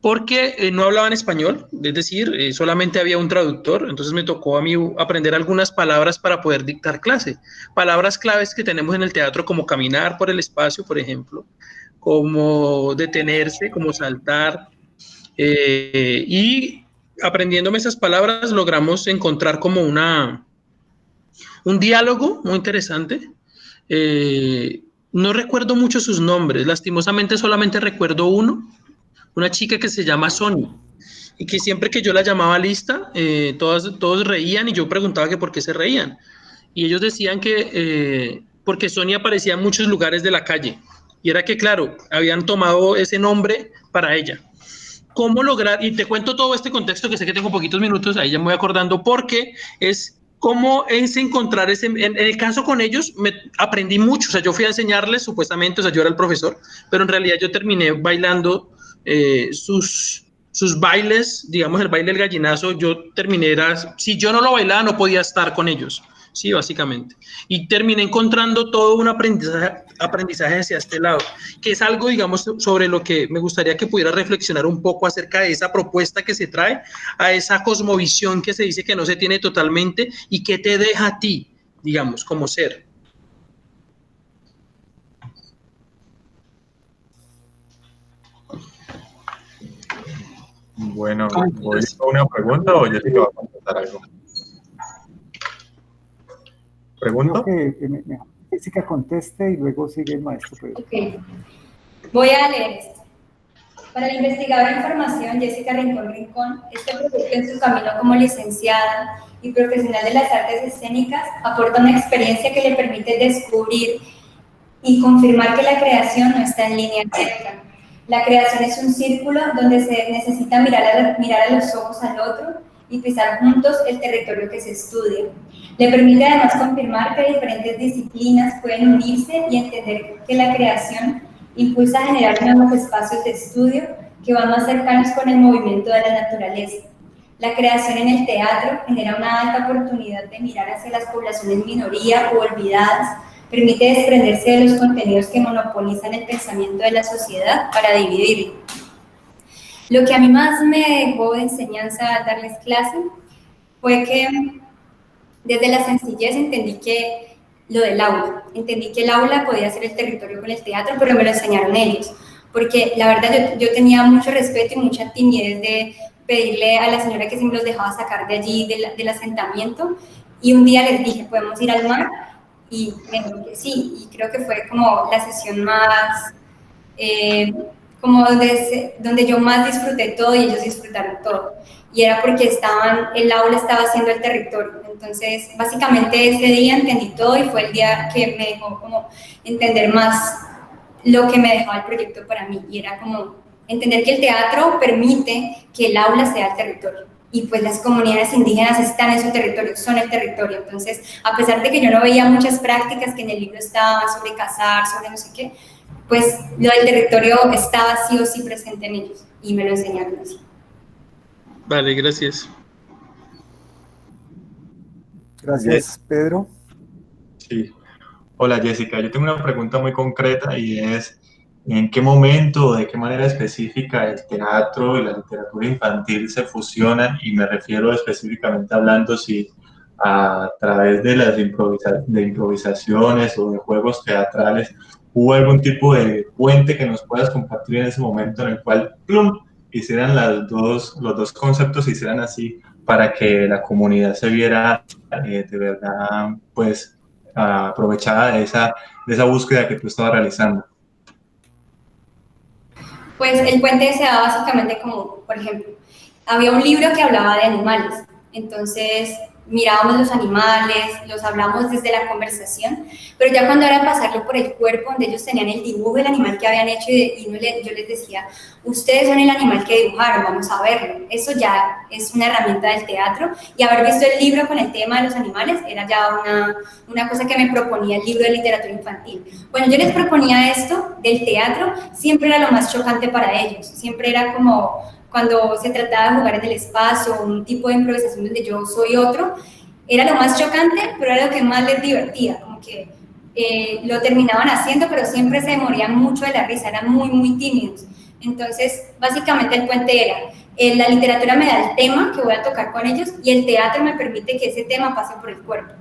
porque no hablaban español, es decir, solamente había un traductor. Entonces me tocó a mí aprender algunas palabras para poder dictar clase. Palabras claves que tenemos en el teatro, como caminar por el espacio, por ejemplo, como detenerse, como saltar, y aprendiéndome esas palabras logramos encontrar como un diálogo muy interesante. No recuerdo mucho sus nombres, lastimosamente solamente recuerdo una chica que se llama Sonia, y que siempre que yo la llamaba lista, todos reían y yo preguntaba que por qué se reían. Y ellos decían que porque Sonia aparecía en muchos lugares de la calle. Y era que, claro, habían tomado ese nombre para ella. ¿Cómo lograr? Y te cuento todo este contexto, que sé que tengo poquitos minutos, ahí ya me voy acordando, porque es cómo es encontrar ese... En el caso con ellos, aprendí mucho. O sea, yo fui a enseñarles, supuestamente, o sea, yo era el profesor, pero en realidad yo terminé bailando sus bailes, digamos, el baile del gallinazo. Yo terminé, si yo no lo bailaba, no podía estar con ellos. Sí, básicamente. Y terminé encontrando todo un aprendizaje hacia este lado, que es algo, digamos, sobre lo que me gustaría que pudiera reflexionar un poco acerca de esa propuesta que se trae, a esa cosmovisión que se dice que no se tiene totalmente y que te deja a ti, digamos, como ser. Bueno, ¿voy a una pregunta o Jessica va a contestar algo? ¿Pregunto? Creo que Jessica conteste y luego sigue el maestro Pedro. Ok, voy a leer esto. Para la investigadora en formación Jessica Rincón Rincón, este proyecto en su camino como licenciada y profesional de las artes escénicas aporta una experiencia que le permite descubrir y confirmar que la creación no está en línea recta. La creación es un círculo donde se necesita mirar a los ojos al otro y pisar juntos el territorio que se estudia. Le permite además confirmar que diferentes disciplinas pueden unirse y entender que la creación impulsa a generar nuevos espacios de estudio que van más cercanos con el movimiento de la naturaleza. La creación en el teatro genera una alta oportunidad de mirar hacia las poblaciones minoría o olvidadas, permite desprenderse de los contenidos que monopolizan el pensamiento de la sociedad para dividirlo. Lo que a mí más me dejó de enseñanza al darles clase fue que desde la sencillez entendí que lo del aula, entendí que el aula podía ser el territorio con el teatro, pero me lo enseñaron ellos, porque la verdad yo tenía mucho respeto y mucha timidez de pedirle a la señora que si me los dejaba sacar de allí, del asentamiento, y un día les dije, ¿podemos ir al mar? Y me dijo que sí, y creo que fue como la sesión más, como donde yo más disfruté todo y ellos disfrutaron todo. Y era porque el aula estaba haciendo el territorio. Entonces, básicamente ese día entendí todo y fue el día que me dejó como entender más lo que me dejaba el proyecto para mí. Y era como entender que el teatro permite que el aula sea el territorio. Y pues las comunidades indígenas están en su territorio, son el territorio. Entonces, a pesar de que yo no veía muchas prácticas que en el libro estaban sobre cazar, sobre no sé qué, pues lo del territorio estaba sí o sí presente en ellos y me lo enseñaron así. Vale, gracias. Gracias, Pedro. Sí. Hola, Jessica. Yo tengo una pregunta muy concreta y es, ¿en qué momento o de qué manera específica el teatro y la literatura infantil se fusionan? Y me refiero específicamente hablando si a través de las improvisaciones o de juegos teatrales hubo algún tipo de puente que nos puedas compartir en ese momento en el cual ¡plum!, hicieran los dos conceptos se hicieran así para que la comunidad se viera de verdad pues aprovechada de esa búsqueda que tú estabas realizando. Pues el puente se da básicamente como, por ejemplo, había un libro que hablaba de animales, entonces mirábamos los animales, los hablamos desde la conversación, pero ya cuando era pasarlo por el cuerpo, donde ellos tenían el dibujo del animal que habían hecho yo les decía, ustedes son el animal que dibujaron, vamos a verlo. Eso ya es una herramienta del teatro, y haber visto el libro con el tema de los animales era ya una cosa que me proponía el libro de literatura infantil. Bueno, yo les proponía esto del teatro, siempre era lo más chocante para ellos, siempre era como cuando se trataba de jugar en el espacio, un tipo de improvisación donde yo soy otro, era lo más chocante, pero era lo que más les divertía, como que lo terminaban haciendo, pero siempre se morían mucho de la risa, eran muy, muy tímidos. Entonces, básicamente el puente era, la literatura me da el tema que voy a tocar con ellos y el teatro me permite que ese tema pase por el cuerpo.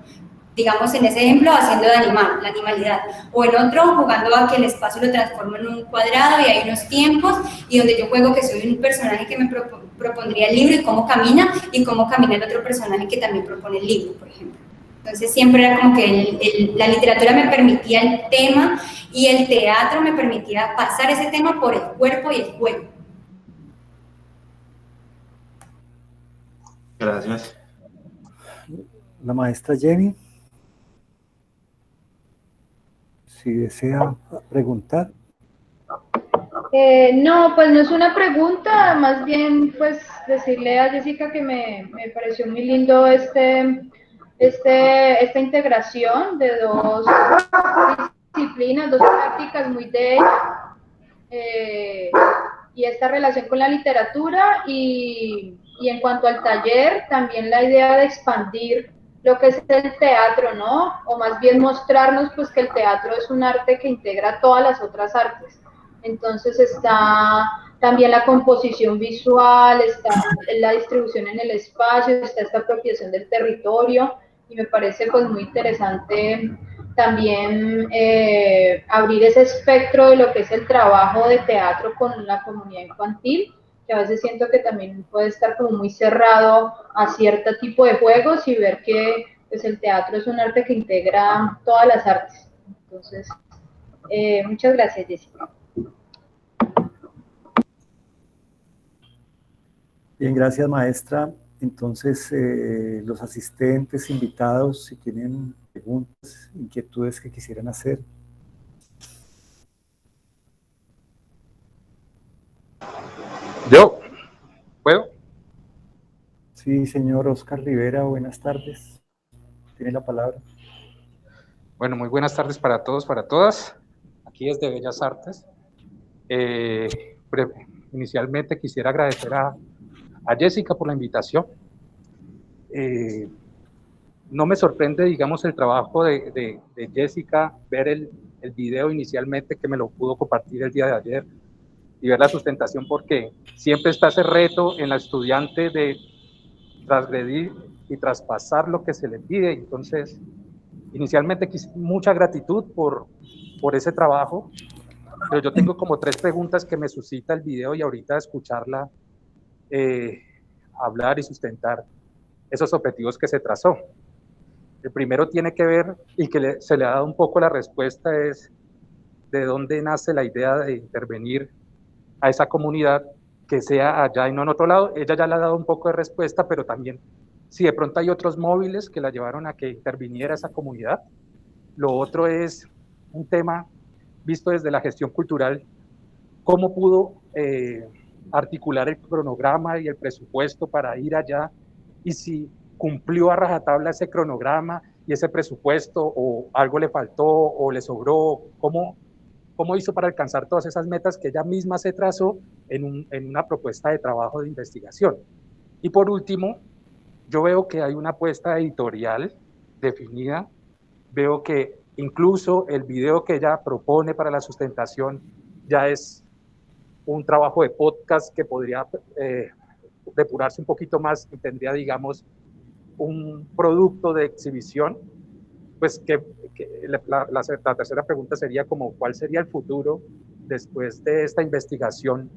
Digamos, en ese ejemplo, haciendo de animal, la animalidad, o en otro, jugando a que el espacio lo transformo en un cuadrado y hay unos tiempos, y donde yo juego que soy un personaje que me propondría el libro y cómo camina el otro personaje que también propone el libro, por ejemplo. Entonces siempre era como que la literatura me permitía el tema y el teatro me permitía pasar ese tema por el cuerpo y el juego. Gracias. La maestra Jenny, si desea preguntar. No, pues no es una pregunta, más bien pues decirle a Jessica que me pareció muy lindo esta integración de dos disciplinas, dos prácticas muy de ella, y esta relación con la literatura y en cuanto al taller, también la idea de expandir lo que es el teatro, ¿no? O más bien mostrarnos pues que el teatro es un arte que integra todas las otras artes. Entonces está también la composición visual, está la distribución en el espacio, está esta apropiación del territorio, y me parece pues muy interesante también abrir ese espectro de lo que es el trabajo de teatro con la comunidad infantil, que a veces siento que también puede estar como muy cerrado a cierto tipo de juegos y ver que pues, el teatro es un arte que integra todas las artes. Entonces, muchas gracias, Jessica. Bien, gracias, maestra. Entonces, los asistentes, invitados, si tienen preguntas, inquietudes que quisieran hacer. ¿Yo? ¿Puedo? Sí, señor Oscar Rivera, buenas tardes. Tiene la palabra. Bueno, muy buenas tardes para todos, para todas. Aquí desde Bellas Artes. Inicialmente quisiera agradecer a Jessica por la invitación. No me sorprende, digamos, el trabajo de Jessica, ver el video inicialmente que me lo pudo compartir el día de ayer y ver la sustentación, porque siempre está ese reto en la estudiante de transgredir y traspasar lo que se le pide. Entonces, inicialmente mucha gratitud por ese trabajo, pero yo tengo como 3 preguntas que me suscita el video y ahorita escucharla hablar y sustentar esos objetivos que se trazó. El primero tiene que ver, y que se le ha dado un poco la respuesta, es de dónde nace la idea de intervenir a esa comunidad, que sea allá y no en otro lado. Ella ya le ha dado un poco de respuesta, pero también si de pronto hay otros móviles que la llevaron a que interviniera esa comunidad. Lo otro es un tema visto desde la gestión cultural, cómo pudo articular el cronograma y el presupuesto para ir allá, y si cumplió a rajatabla ese cronograma y ese presupuesto, o algo le faltó o le sobró, cómo hizo para alcanzar todas esas metas que ella misma se trazó en una propuesta de trabajo de investigación. Y por último, yo veo que hay una apuesta editorial definida, veo que incluso el video que ella propone para la sustentación ya es un trabajo de podcast que podría depurarse un poquito más y tendría, digamos, un producto de exhibición. Pues la tercera pregunta sería como, ¿cuál sería el futuro después de esta investigación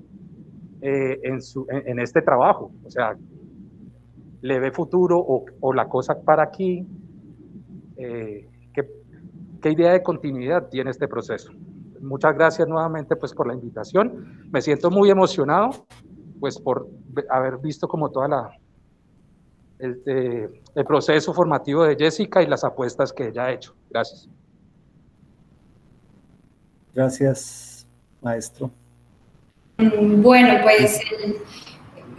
en este trabajo? O sea, ¿le ve futuro o la cosa para aquí? ¿Qué idea de continuidad tiene este proceso? Muchas gracias nuevamente pues por la invitación. Me siento muy emocionado pues por haber visto como toda el proceso formativo de Jessica y las apuestas que ella ha hecho. Gracias. Gracias, maestro. Bueno, pues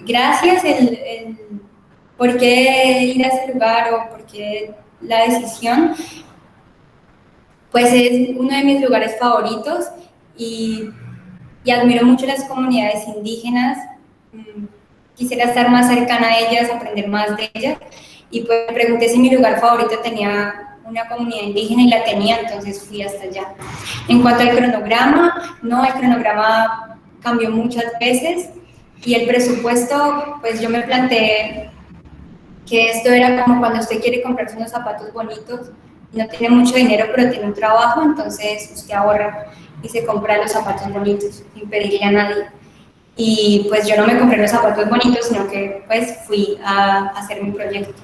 gracias. ¿Por qué ir a ese lugar o por qué la decisión? Pues es uno de mis lugares favoritos y admiro mucho las comunidades indígenas. Quisiera estar más cercana a ellas, aprender más de ellas, y pues me pregunté si mi lugar favorito tenía una comunidad indígena y la tenía, entonces fui hasta allá. En cuanto al cronograma, no, el cronograma cambió muchas veces y el presupuesto, pues yo me planteé que esto era como cuando usted quiere comprarse unos zapatos bonitos y no tiene mucho dinero pero tiene un trabajo, entonces usted ahorra y se compra los zapatos bonitos sin pedirle a nadie. Y pues yo no me compré los zapatos bonitos, sino que pues fui a hacer mi proyecto.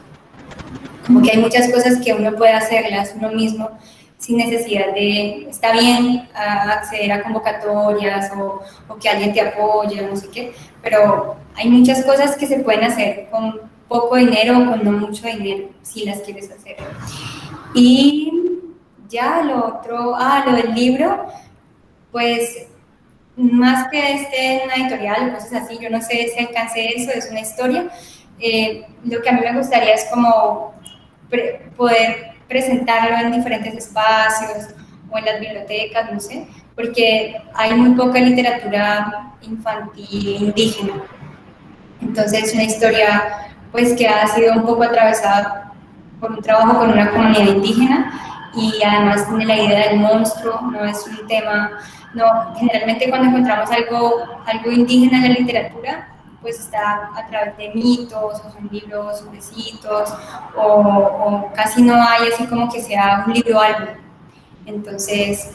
Como que hay muchas cosas que uno puede hacerlas uno mismo sin necesidad de, está bien acceder a convocatorias o que alguien te apoye, no sé qué, pero hay muchas cosas que se pueden hacer con poco dinero o con no mucho dinero, si las quieres hacer. Y ya lo otro, lo del libro, pues más que esté en una editorial o cosas así, yo no sé si alcance eso, es una historia. Lo que a mí me gustaría es como poder presentarlo en diferentes espacios o en las bibliotecas, no sé, porque hay muy poca literatura infantil indígena. Entonces es una historia pues que ha sido un poco atravesada por un trabajo con una comunidad indígena y además tiene la idea del monstruo, no es un tema. No, generalmente cuando encontramos algo indígena en la literatura, pues está a través de mitos, o son libros suavecitos, o casi no hay así como que sea un libro álbum. Entonces,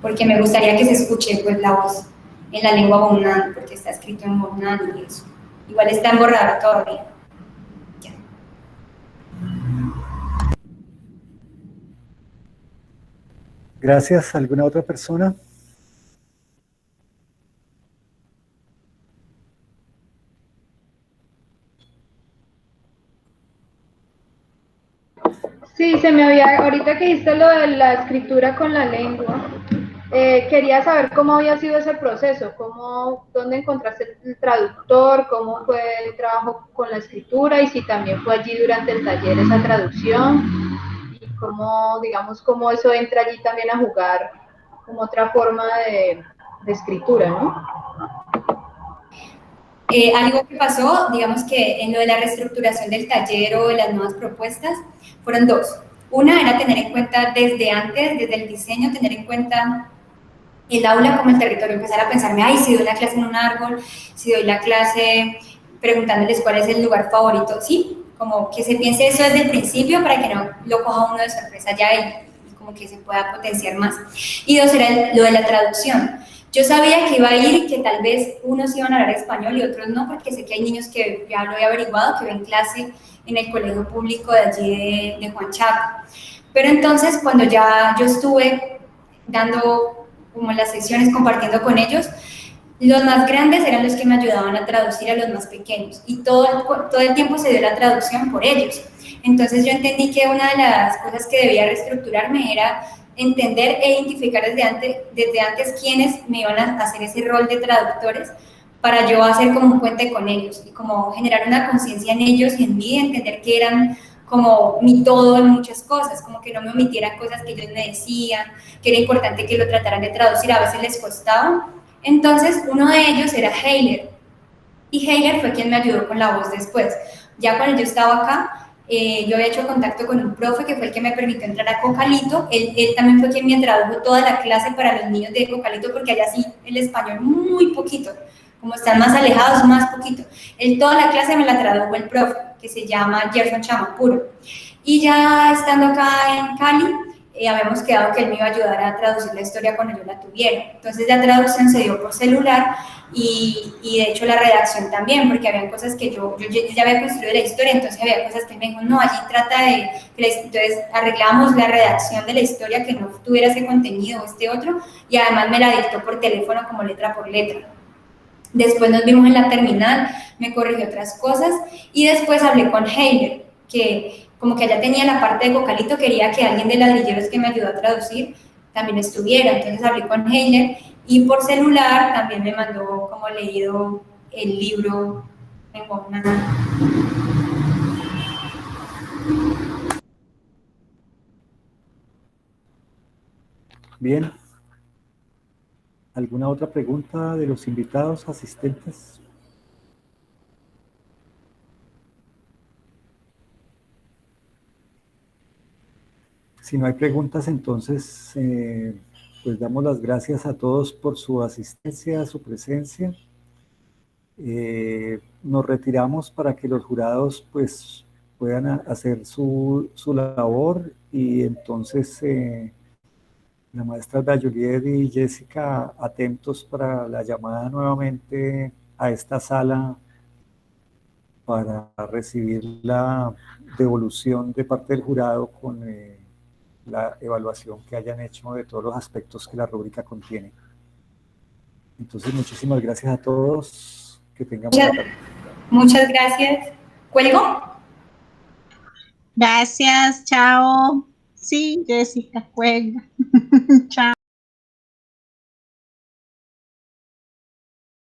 porque me gustaría que se escuche pues la voz en la lengua Bounán, porque está escrito en Bounán y eso. Igual está en borrador todavía. Ya. Gracias. ¿Alguna otra persona? Sí, se me había, ahorita que dijiste lo de la escritura con la lengua, quería saber cómo había sido ese proceso, dónde encontraste el traductor, cómo fue el trabajo con la escritura y si también fue allí durante el taller esa traducción y cómo, digamos, cómo eso entra allí también a jugar como otra forma de escritura, ¿no? Algo que pasó, digamos que en lo de la reestructuración del taller o de las nuevas propuestas, fueron dos. Una era tener en cuenta desde antes, desde el diseño, tener en cuenta el aula como el territorio, empezar a pensarme, ay, si doy la clase en un árbol, si doy la clase preguntándoles cuál es el lugar favorito, ¿sí? Como que se piense eso desde el principio para que no lo coja uno de sorpresa ya y como que se pueda potenciar más. Y dos era lo de la traducción. Yo sabía que iba a ir, que tal vez unos iban a hablar español y otros no, porque sé que hay niños que ya lo he averiguado, que ven clase en el colegio público de allí de Juan Chaco. Pero entonces, cuando ya yo estuve dando como las sesiones, compartiendo con ellos, los más grandes eran los que me ayudaban a traducir a los más pequeños y todo el tiempo se dio la traducción por ellos. Entonces yo entendí que una de las cosas que debía reestructurarme era entender e identificar desde antes quiénes me iban a hacer ese rol de traductores para yo hacer como un puente con ellos y como generar una conciencia en ellos y en mí, entender que eran como mi todo en muchas cosas, como que no me omitieran cosas que ellos me decían, que era importante que lo trataran de traducir, a veces les costaba. Entonces uno de ellos era Heiler y Heiler fue quien me ayudó con la voz después. Ya cuando yo estaba acá, yo había hecho contacto con un profe que fue el que me permitió entrar a Cocalito. Él también fue quien me tradujo toda la clase para los niños de Cocalito, porque allá sí el español muy poquito, como están más alejados, más poquito. Toda la clase me la tradujo el profe, que se llama Gerson Chamapuro. Y ya estando acá en Cali, habíamos quedado que él me iba a ayudar a traducir la historia cuando yo la tuviera. Entonces la traducción se dio por celular y de hecho la redacción también, porque había cosas que yo ya había construido la historia, entonces había cosas que él me dijo, no, allí trata de... Entonces arreglamos la redacción de la historia que no tuviera ese contenido o este otro, y además me la dictó por teléfono como letra por letra. Después nos vimos en la terminal, me corrigió otras cosas, y después hablé con Heiler, que como que allá tenía la parte de Cocalito, quería que alguien de ladrilleros que me ayudó a traducir también estuviera, entonces hablé con Heiler, y por celular también me mandó como leído el libro en Bounán. Bien. ¿Alguna otra pregunta de los invitados asistentes? Si no hay preguntas, entonces pues damos las gracias a todos por su asistencia, su presencia. Nos retiramos para que los jurados pues puedan hacer su labor, y entonces la maestra Dayoliet y Jessica atentos para la llamada nuevamente a esta sala para recibir la devolución de parte del jurado con la evaluación que hayan hecho de todos los aspectos que la rúbrica contiene. Entonces, muchísimas gracias a todos. Que tengan buena tarde. Muchas gracias. ¿Cuelgo? Gracias, chao. Sí, Jessica, cuelga. Chao.